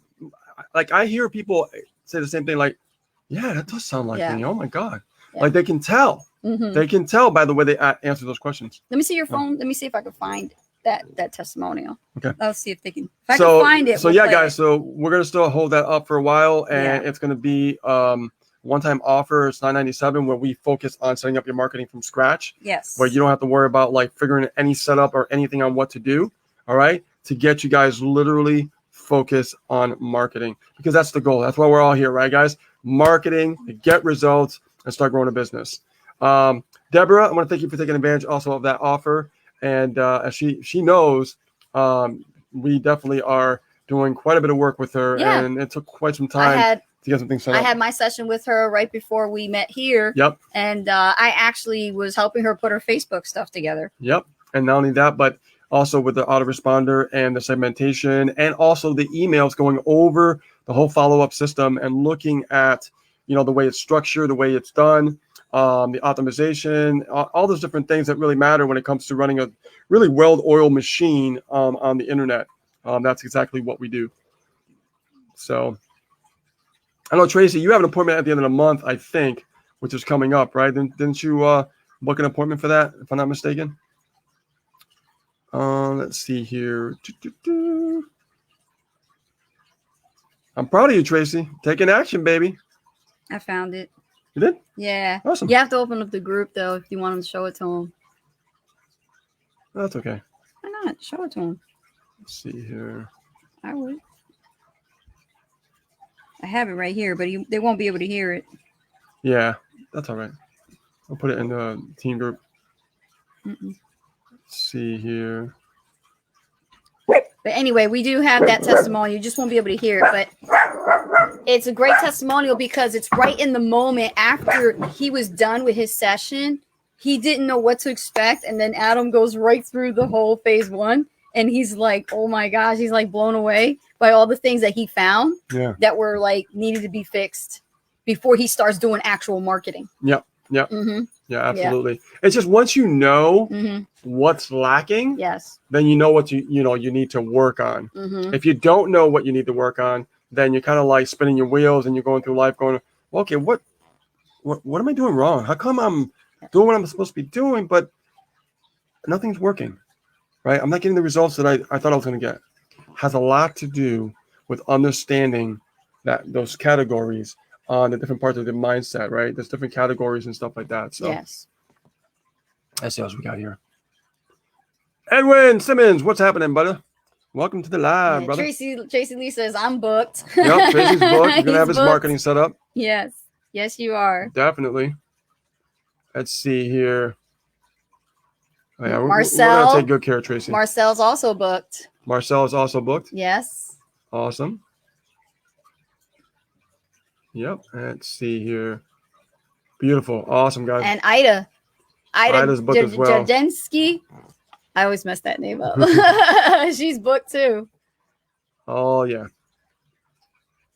like, I hear people say the same thing, like, yeah, that does sound like me. Oh my God. Yeah. Like they can tell. Mm-hmm. They can tell by the way they answer those questions. Let me see your phone. Let me see if I can find that testimonial. Okay. Let's see if they can. If I can find it. So yeah, guys. So we're gonna still hold that up for a while, and it's gonna be one-time offer. It's $9.97, where we focus on setting up your marketing from scratch. Yes. Where you don't have to worry about like figuring any setup or anything on what to do. All right. To get you guys literally focus on marketing, because that's the goal. That's why we're all here, right, guys? Marketing to get results and start growing a business. Deborah, I want to thank you for taking advantage also of that offer. And as she knows, we definitely are doing quite a bit of work with her, and it took quite some time to get some things set up. I had my session with her right before we met here. Yep. And I actually was helping her put her Facebook stuff together. Yep. And not only that, but also with the autoresponder and the segmentation, and also the emails, going over the whole follow-up system and looking at, the way it's structured, the way it's done, the optimization, all those different things that really matter when it comes to running a really well-oiled machine on the internet. That's exactly what we do. So I know, Tracy, you have an appointment at the end of the month, I think, which is coming up, right? Didn't you book an appointment for that, if I'm not mistaken? Let's see here. I'm proud of you, Tracy. Taking action, baby. I found it. You did? Yeah. Awesome. You have to open up the group, though, if you want them to show it to them. That's okay. Why not? Show it to them. Let's see here. I would. I have it right here, but they won't be able to hear it. Yeah, that's all right. I'll put it in the team group. Let's see here. But anyway, we do have that testimonial. You just won't be able to hear it, but it's a great testimonial because it's right in the moment after he was done with his session. He didn't know what to expect, and then Adam goes right through the whole phase one, and he's like, oh my gosh, he's like blown away by all the things that he found that were like needed to be fixed before he starts doing actual marketing. Yep. Mm-hmm. Yeah, absolutely. Yeah. It's just once you know what's lacking, then you know what you need to work on. Mm-hmm. If you don't know what you need to work on, then you're kind of like spinning your wheels and you're going through life going, well, okay, what am I doing wrong? How come I'm doing what I'm supposed to be doing, but nothing's working, right? I'm not getting the results that I thought I was going to get. Has a lot to do with understanding that those categories on the different parts of the mindset, right? There's different categories and stuff like that. So let's see what else we got here. Edwin Simmons, what's happening, brother? Welcome to the live, brother. Tracy Lee says, I'm booked. Yep, Tracy's booked. He's going to have his marketing set up. Yes, you are. Definitely. Let's see here. Oh, yeah, Marcel, we're going to take good care of Tracy. Marcel's also booked. Marcel is also booked? Yes. Awesome. Yep. Let's see here. Beautiful. Awesome, guys. And Ida's booked as well. Jadensky. I always mess that name up. She's booked too. Oh, yeah.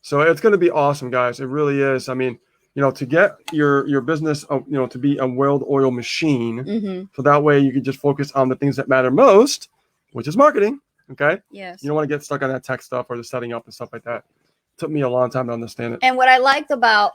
So it's going to be awesome, guys. It really is. I mean, to get your business, to be a well-oiled machine, so that way you can just focus on the things that matter most, which is marketing. Okay. Yes. You don't want to get stuck on that tech stuff or the setting up and stuff like that. It took me a long time to understand it. And what I liked about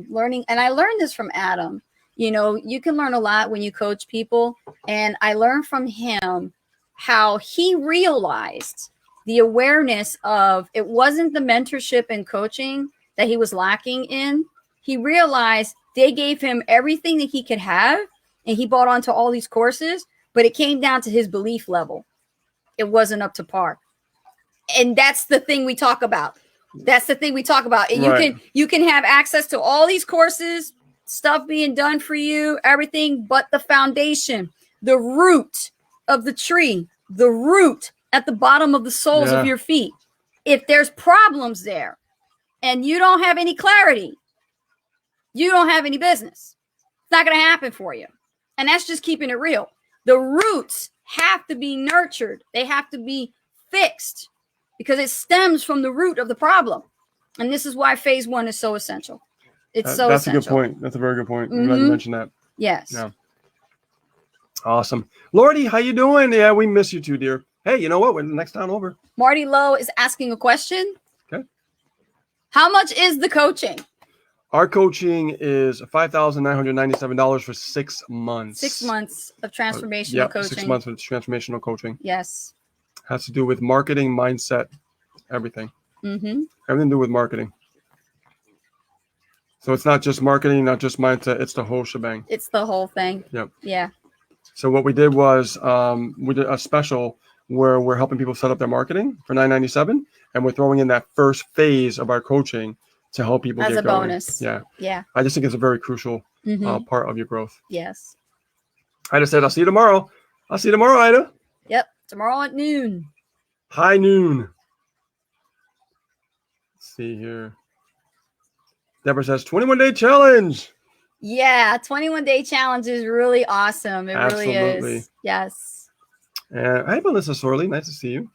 learning, and I learned this from Adam, you can learn a lot when you coach people. And I learned from him how he realized the awareness of it wasn't the mentorship and coaching that he was lacking in. He realized they gave him everything that he could have, and he bought onto all these courses, but it came down to his belief level. It wasn't up to par. And that's the thing we talk about. And you can have access to all these courses, stuff being done for you, everything, but the foundation, the root of the tree, the root at the bottom of the soles of your feet. If there's problems there and you don't have any clarity, you don't have any business. It's not going to happen for you. And that's just keeping it real. The roots have to be nurtured. They have to be fixed because it stems from the root of the problem. And this is why phase 1 is so essential. It's so that's essential. a good point. That's a very good point. I'm glad you mentioned that. Yes. Yeah. Awesome. Lordy, how you doing? Yeah, we miss you too, dear. Hey, you know what? We're the next time over. Marty Lowe is asking a question. Okay. How much is the coaching? Our coaching is $5,997 for 6 months. 6 months of transformational coaching. 6 months of transformational coaching. Yes. Has to do with marketing, mindset, everything. Mm-hmm. Everything to do with marketing. So it's not just marketing, not just mindset. It's the whole shebang. It's the whole thing. Yep. Yeah. So what we did was we did a special where we're helping people set up their marketing for $997, and we're throwing in that first phase of our coaching to help people as get a going. bonus. Yeah. Yeah. I just think it's a very crucial part of your growth. Yes. Ida said, I'll see you tomorrow. I'll see you tomorrow, Ida. Yep. Tomorrow at noon. High noon. Let's see here. Deborah says 21-day challenge. Yeah. 21-day challenge is really awesome. It Absolutely. really is. Yes. Hi, Melissa Sorley. Nice to see you.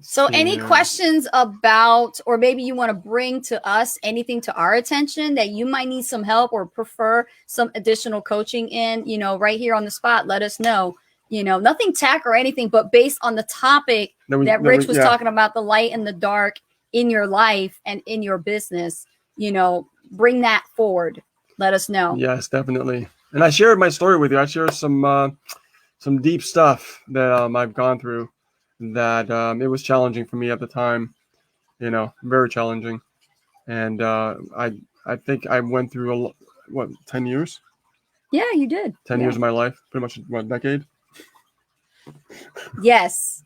So any questions about, or maybe you want to bring to us anything to our attention that you might need some help or prefer some additional coaching in, right here on the spot, let us know. Nothing tech or anything, but based on the topic that Rich was talking about, the light and the dark in your life and in your business, bring that forward. Let us know. Yes, definitely. And I shared my story with you. I shared some deep stuff that I've gone through that it was challenging for me at the time, very challenging. And I think I went through 10 years? Yeah, you did. 10 years of my life, pretty much a decade. Yes.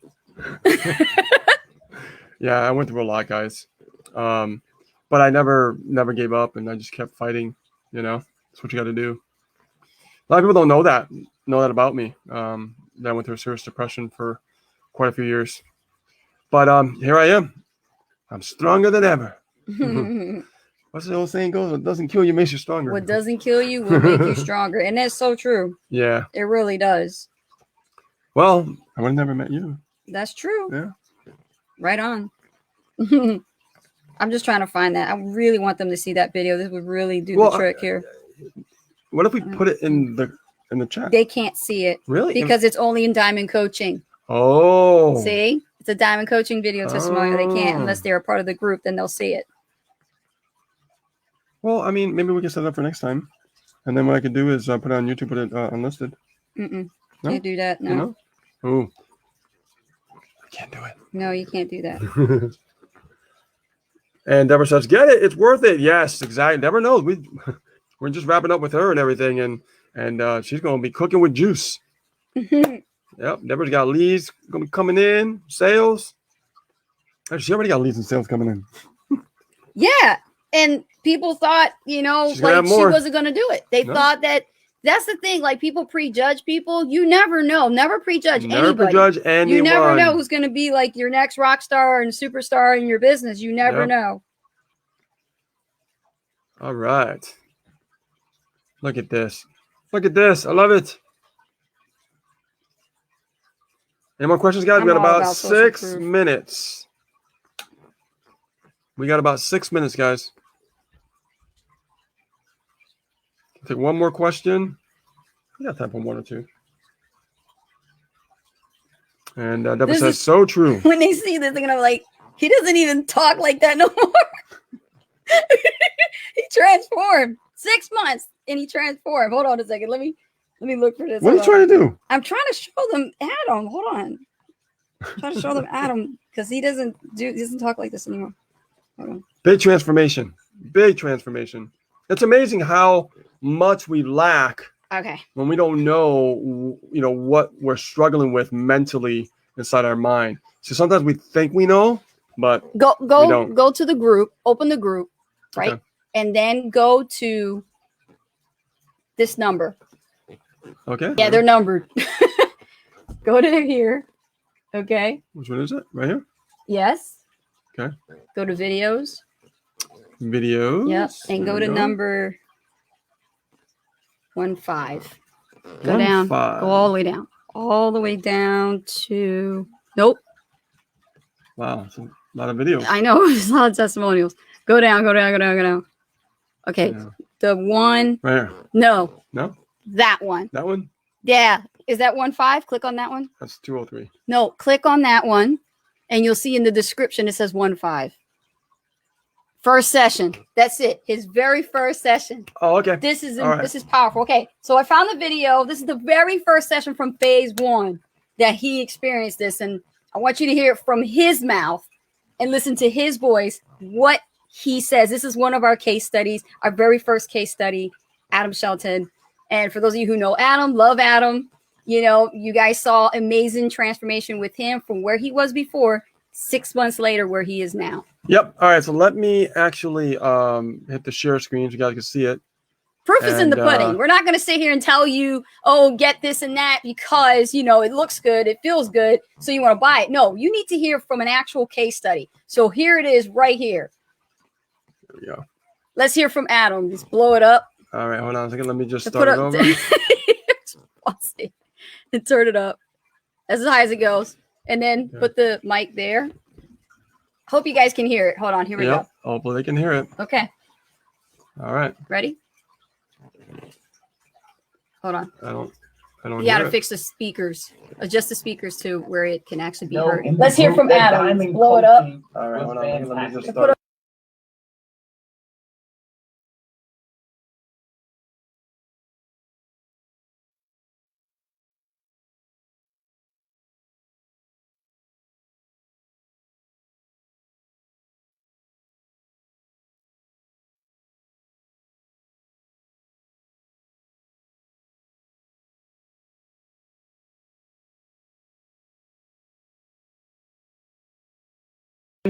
Yeah, I went through a lot, guys. But I never gave up, and I just kept fighting. That's what you got to do. A lot of people don't know that about me. That I went through a serious depression for quite a few years. But here I am. I'm stronger than ever. What's the old saying goes? What doesn't kill you makes you stronger. What doesn't kill you will make you stronger. And that's so true. Yeah. It really does. Well, I would have never met you. That's true. Yeah. Right on. I'm just trying to find that. I really want them to see that video. This would really do the trick here. What if we put it in the chat? They can't see it. Really? Because it's only in Diamond Coaching. Oh. See? It's a Diamond Coaching video testimonial. They can't unless they're a part of the group. Then they'll see it. Well, I mean, maybe we can set it up for next time. And then what I could do is put it on YouTube, put it unlisted. No? Can't Can't do that. No. Oh. I can't do it. No, you can't do that. And Deborah says, get it. It's worth it. Yes, exactly. Deborah knows. We're just wrapping up with her and everything. And she's going to be cooking with juice. Yep. Deborah's got leads going to be coming in. Sales. Actually, she already got leads and sales coming in. Yeah. And people thought, she wasn't going to do it. They thought that's the thing. Like, people prejudge people. You never know. Never prejudge anybody. Never prejudge anyone. You never know who's going to be like your next rock star and superstar in your business. You never know. All right. Look at this. Look at this. I love it. Any more questions, guys? We got about 6 minutes. We got about 6 minutes, guys. Take one more question. We got time for one or two. And Deborah says, so true. When they see this, they're going to be like, he doesn't even talk like that no more. He transformed. 6 months and he transformed. Hold on a second. Let me look for this. What are you trying to do? I'm trying to show them Adam. Hold on. I'm trying to show them Adam because he doesn't talk like this anymore. Hold on. Big transformation. Big transformation. It's amazing how much we lack when we don't know, what we're struggling with mentally inside our mind. So sometimes we think we know, but go to the group, open the group, right? Okay. And then go to this number. Okay. Yeah, they're numbered. Go to here. Okay. Which one is it? Right here? Yes. Okay. Go to videos. Videos. Yep. And go to number 15. Go down. 15. Go all the way down. all the way down to, nope. Wow, it's a lot of videos. I know, there's a lot of testimonials. Go down, go down, go down, go down. Okay, Yeah. the one. Right here. No, No? that one. That one? Yeah. Is that 1.5? Click on that one. That's 203. No, click on that one, and you'll see in the description it says 1.5. First session. That's it. His very first session. Oh, okay. This is All right. this is powerful. Okay, so I found the video. This is the very first session from phase 1 that he experienced this, and I want you to hear it from his mouth and listen to his voice. What he says. This is one of our case studies. Our very first case study, Adam Shelton. And for those of you who know Adam, love Adam. You know, you guys saw amazing transformation with him from where he was before, 6 months later, where he is now. Yep. All right. So let me actually hit the share screen so you guys can see it. Proof is in the pudding. We're not going to sit here and tell you, oh, get this and that because, you know, it looks good, it feels good, so you want to buy it. No, you need to hear from an actual case study. So here it is right here. There we go. Let's hear from Adam. Just blow it up. All right. Hold on a second. Let me just start it over. Pause it and turn it up as high as it goes. And then put the mic there. Hope you guys can hear it. Hold on. Here we go. Hopefully they can hear it. Okay. All right. Ready? Hold on. I don't You got to fix the speakers. Adjust the speakers to where it can actually be heard. Let's hear from Adam. Blow it up. All right. Hold on. Let me just Put start. up.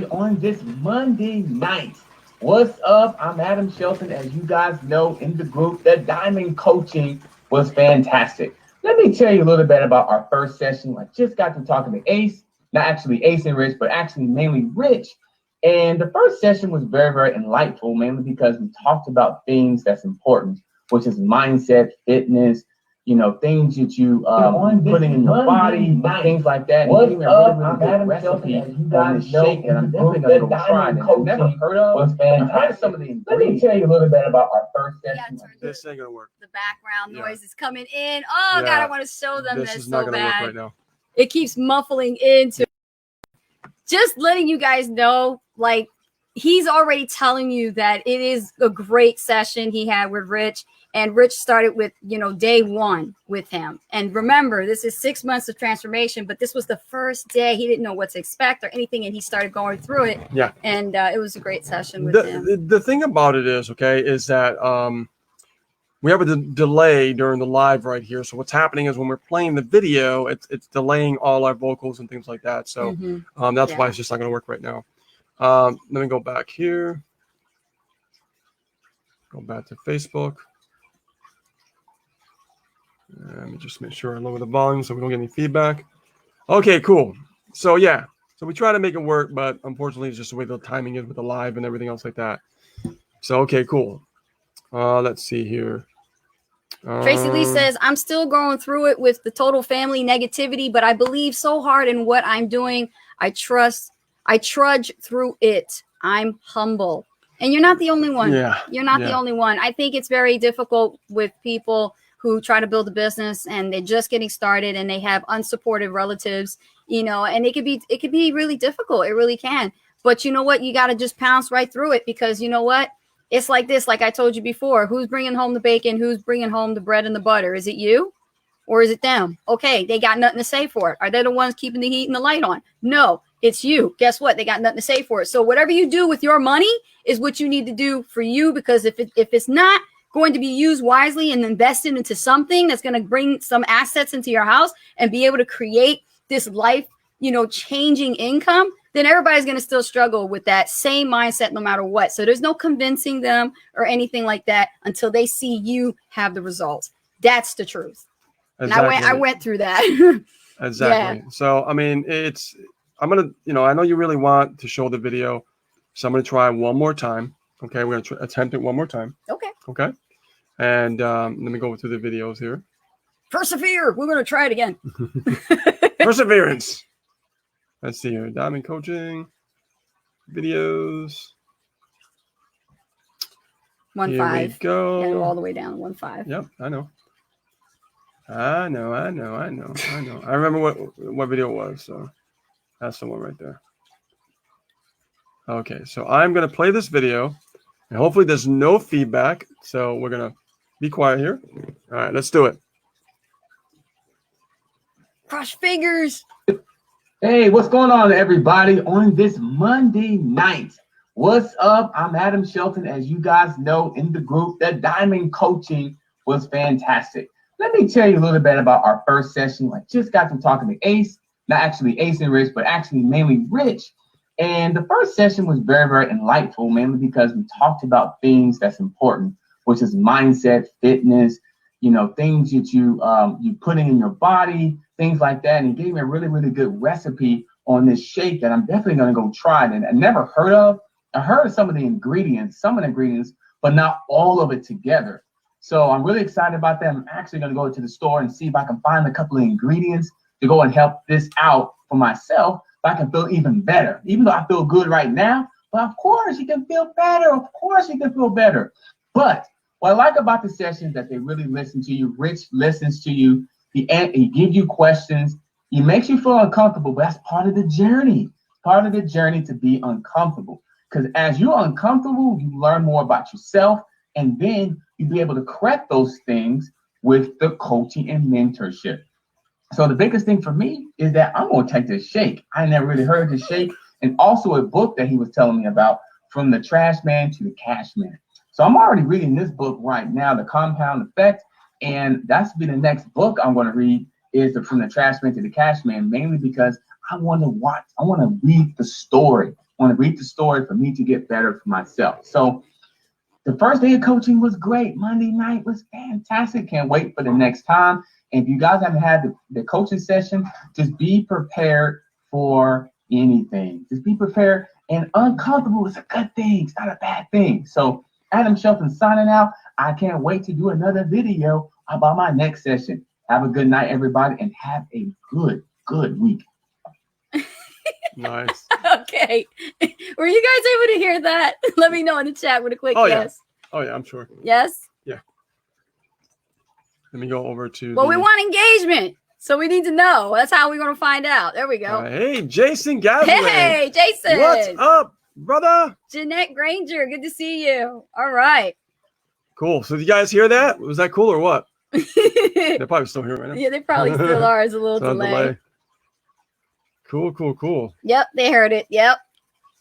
On this Monday night. What's up? I'm Adam Shelton. As you guys know in the group, the Diamond Coaching was fantastic. Let me tell you a little bit about our first session. I just got to talking to Ace, not actually Ace and Rich, but actually mainly Rich. And the first session was very, very enlightful, mainly because we talked about things that's important, which is mindset, fitness, you know, things that you putting in your body, things like that. What's and up? really I'm good Adam recipe Shelton, as you on guys this know, shake that I'm in the definitely group, gonna go the try. Diamond That I've never Coaching heard of. was I've heard of fantastic. some of the Let me ingredients. tell you a little bit about our first session. This ain't gonna work. The background Yeah. noise is coming in. Oh, God, I want to show them This this is not so gonna bad. work right now. It keeps muffling into. Just letting you guys know, like, he's already telling you that it is a great session he had with Rich. And Rich started with, you know, day 1 with him. And remember, this is 6 months of transformation, but this was the first day. He didn't know what to expect or anything, and he started going through it. Yeah. And it was a great session with him. The thing about it is, is that we have a delay during the live right here. So what's happening is when we're playing the video, it's delaying all our vocals and things like that. So that's why it's just not going to work right now. Let me go back here. Go back to Facebook. Let me just make sure I lower the volume so we don't get any feedback. Okay, cool. So yeah, so we try to make it work, but unfortunately it's just the way the timing is with the live and everything else like that. So, okay, cool. Let's see here. Tracy Lee says, I'm still going through it with the total family negativity, but I believe so hard in what I'm doing. I trudge through it. I'm humble. And you're not the only one. Yeah. You're not the only one. I think it's very difficult with people who try to build a business and they're just getting started and they have unsupportive relatives, you know, and it could be really difficult. It really can. But you know what? You got to just pounce right through it because you know what? It's like this, like I told you before, who's bringing home the bacon? Who's bringing home the bread and the butter? Is it you or is it them? Okay. They got nothing to say for it. Are they the ones keeping the heat and the light on? No, it's you. Guess what? They got nothing to say for it. So whatever you do with your money is what you need to do for you, because if it's not going to be used wisely and invested into something that's going to bring some assets into your house and be able to create this life, you know, changing income, then everybody's going to still struggle with that same mindset no matter what. So there's no convincing them or anything like that until they see you have the results. That's the truth. Exactly. And I went through that. Exactly. Yeah. So, I mean, I'm going to, you know, I know you really want to show the video. So I'm going to try one more time. Okay. We're going to attempt it one more time. Okay. Okay. And let me go through the videos here. persevere. We're going to try it again. Perseverance. Let's see here. Diamond coaching videos. 1.5. Here we go. Yeah, go all the way down. 1.5. Yep, I know. I remember what video it was. So that's the one right there. Okay, so I'm going to play this video. And hopefully there's no feedback. So we're going to be quiet here. All right, let's do it. Cross fingers. Hey, what's going on, everybody, on this Monday night? What's up? I'm Adam Shelton. As you guys know, in the group, the Diamond Coaching was fantastic. Let me tell you a little bit about our first session. I just got to talking to Ace, not actually Ace and Rich, but actually mainly Rich. And the first session was very, very enlightful, mainly because we talked about things that's important, which is mindset, fitness, things that you put in your body, things like that. And he gave me a really, really good recipe on this shake that I'm definitely going to go try. And I never heard of. I heard of some of the ingredients, but not all of it together. So I'm really excited about that. I'm actually going to go to the store and see if I can find a couple of ingredients to go and help this out for myself. So I can feel even better, even though I feel good right now. But of course, you can feel better. Of course, you can feel better. But what I like about the sessions that they really listen to you. Rich listens to you. He gives you questions. He makes you feel uncomfortable, but that's part of the journey. Part of the journey to be uncomfortable. Because as you're uncomfortable, you learn more about yourself, and then you'll be able to correct those things with the coaching and mentorship. So the biggest thing for me is that I'm going to take this shake. I never really heard this shake. And also a book that he was telling me about, From the Trash Man to the Cash Man. So I'm already reading this book right now, The Compound Effect. And that's be the next book I'm going to read is From the Trash Man to the Cash Man, mainly because I want to read the story. I want to read the story for me to get better for myself. So the first day of coaching was great. Monday night was fantastic. Can't wait for the next time. And if you guys haven't had the coaching session, just be prepared for anything. Just be prepared. And uncomfortable is a good thing. It's not a bad thing. So Adam Shelton signing out. I can't wait to do another video about my next session. Have a good night, everybody, and have a good week. Nice. Okay. Were you guys able to hear that? Let me know in the chat with a quick yes. Oh, yeah, I'm sure. Yes? Yeah. Let me go over to we want engagement. So we need to know. That's how we're going to find out. There we go. Hey, Jason Gatlin. Hey, Jason. What's up, brother? Jeanette Granger. Good to see you. All right. Cool. So did you guys hear that? Was that cool or what? They're probably still here right now. Yeah, they probably still are. It's a little delay. Cool. Yep, they heard it. Yep.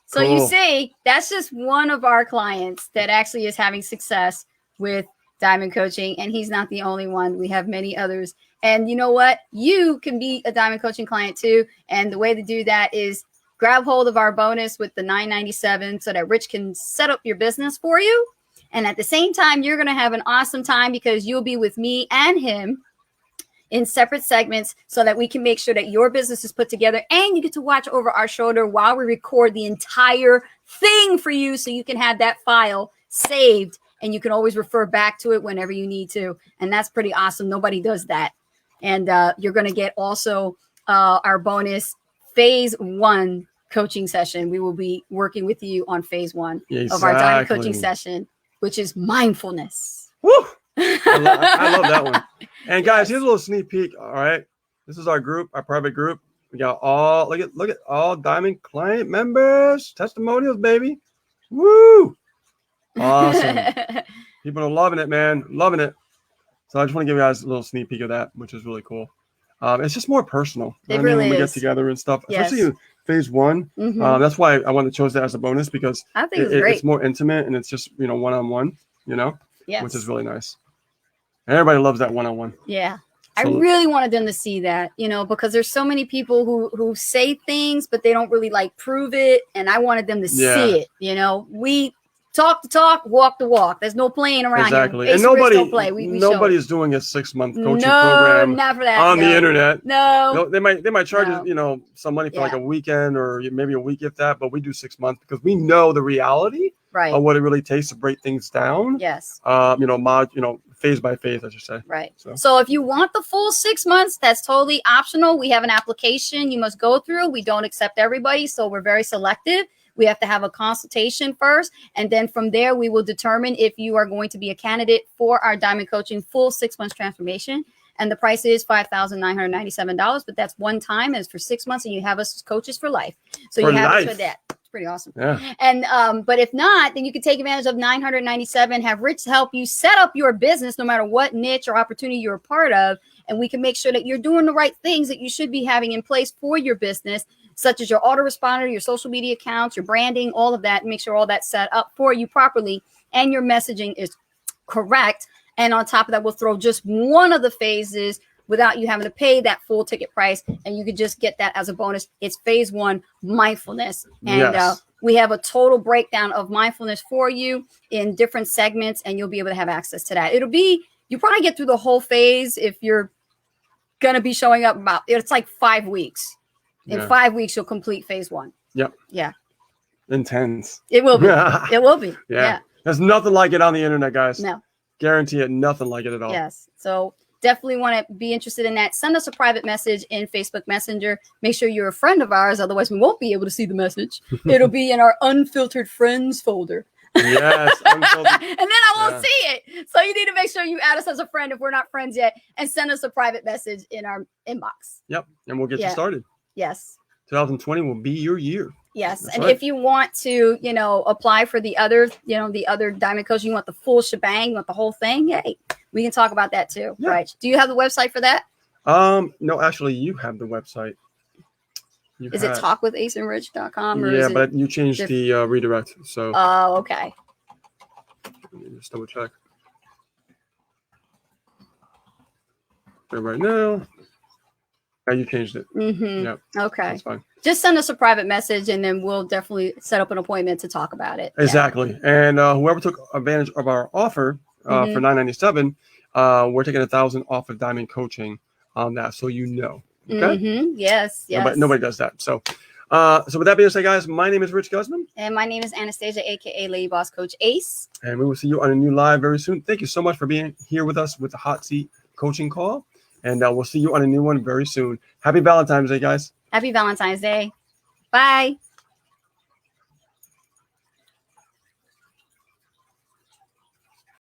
So cool. You see, that's just one of our clients that actually is having success with Diamond Coaching, and he's not the only one. We have many others. And you know what? You can be a Diamond Coaching client too. And the way to do that is grab hold of our bonus with the $9.97 so that Rich can set up your business for you. And at the same time, you're going to have an awesome time because you'll be with me and him in separate segments so that we can make sure that your business is put together and you get to watch over our shoulder while we record the entire thing for you so you can have that file saved and you can always refer back to it whenever you need to. And that's pretty awesome. Nobody does that. And you're going to get also our bonus phase 1 coaching session. We will be working with you on phase 1 of our Diamond Coaching session, which is mindfulness. Woo! I love that one. And guys, here's a little sneak peek. All right, this is our group, our private group. We got all look at all Diamond client members, testimonials, baby. Woo! Awesome. People are loving it, man, loving it. So I just want to give you guys a little sneak peek of that, which is really cool. It's just more personal. It really when we is. get together and stuff, Yes. especially in phase 1. Mhm. That's why I wanted to choose that as a bonus because I think it's great. it's more intimate and it's just one-on-one, Yes. which is really nice. And everybody loves that one-on-one. Yeah. So, I really wanted them to see that, because there's so many people who say things, but they don't really prove it. And I wanted them to see it. We talk the talk, walk the walk. There's no playing around exactly. here. And nobody's doing a 6-month coaching program not for that, on the internet. No. They might charge some money for a weekend or maybe a week if that, but we do 6 months because we know the reality Right. of what it really takes to break things down. Yes. phase by phase, I should say. Right. So if you want the full 6 months, that's totally optional. We have an application you must go through. We don't accept everybody, so we're very selective. We have to have a consultation first, and then from there, we will determine if you are going to be a candidate for our Diamond Coaching full 6 months transformation. And the price is $5,997, but that's one time, and it's for 6 months, and you have us as coaches for life. So For you have us life. for that. It's pretty awesome. Yeah. And but if not, then you can take advantage of $997. Have Rich help you set up your business, no matter what niche or opportunity you're a part of, and we can make sure that you're doing the right things that you should be having in place for your business, such as your autoresponder, your social media accounts, your branding, all of that, and make sure all that's set up for you properly and your messaging is correct. And on top of that, we'll throw just one of the phases without you having to pay that full ticket price. And you could just get that as a bonus. It's phase 1, mindfulness. And we have a total breakdown of mindfulness for you in different segments, and you'll be able to have access to that. You probably get through the whole phase if you're going to be showing up it's like 5 weeks. In 5 weeks, you'll complete phase 1. Yep. Yeah. Intense. It will be. It will be. Yeah. There's nothing like it on the internet, guys. No. Guarantee it. Nothing like it at all. Yes. So definitely want to be interested in that. Send us a private message in Facebook Messenger. Make sure you're a friend of ours. Otherwise, we won't be able to see the message. It'll be in our unfiltered friends folder. Yes. And then I won't see it. So you need to make sure you add us as a friend if we're not friends yet, and send us a private message in our inbox. Yep. And we'll get you started. Yes. 2020 will be your year. Yes. That's and right. if you want to, apply for the other, the other Diamond Coach, you want the full shebang, you want the whole thing, hey, we can talk about that too. Yeah. Right. Do you have the website for that? No, actually, you have the website. Is it talkwithasonrich.com? Yeah, but you changed the redirect. So. Oh, okay. Let me just double check. Right now. Yeah, you changed it. Mm-hmm. Yep. Okay. That's fine. Just send us a private message, and then we'll definitely set up an appointment to talk about it. Exactly. Yeah. And whoever took advantage of our offer for $997, we're taking 1,000 off of Diamond Coaching on that, so you know. Okay. Mm-hmm. Yes. Yes. Nobody does that. So, so with that being said, guys, my name is Rich Guzman, and my name is Anastasia, aka Lady Boss Coach Ace. And we will see you on a new live very soon. Thank you so much for being here with us with the Hot Seat Coaching Call. And we'll see you on a new one very soon. Happy Valentine's Day, guys. Happy Valentine's Day. Bye.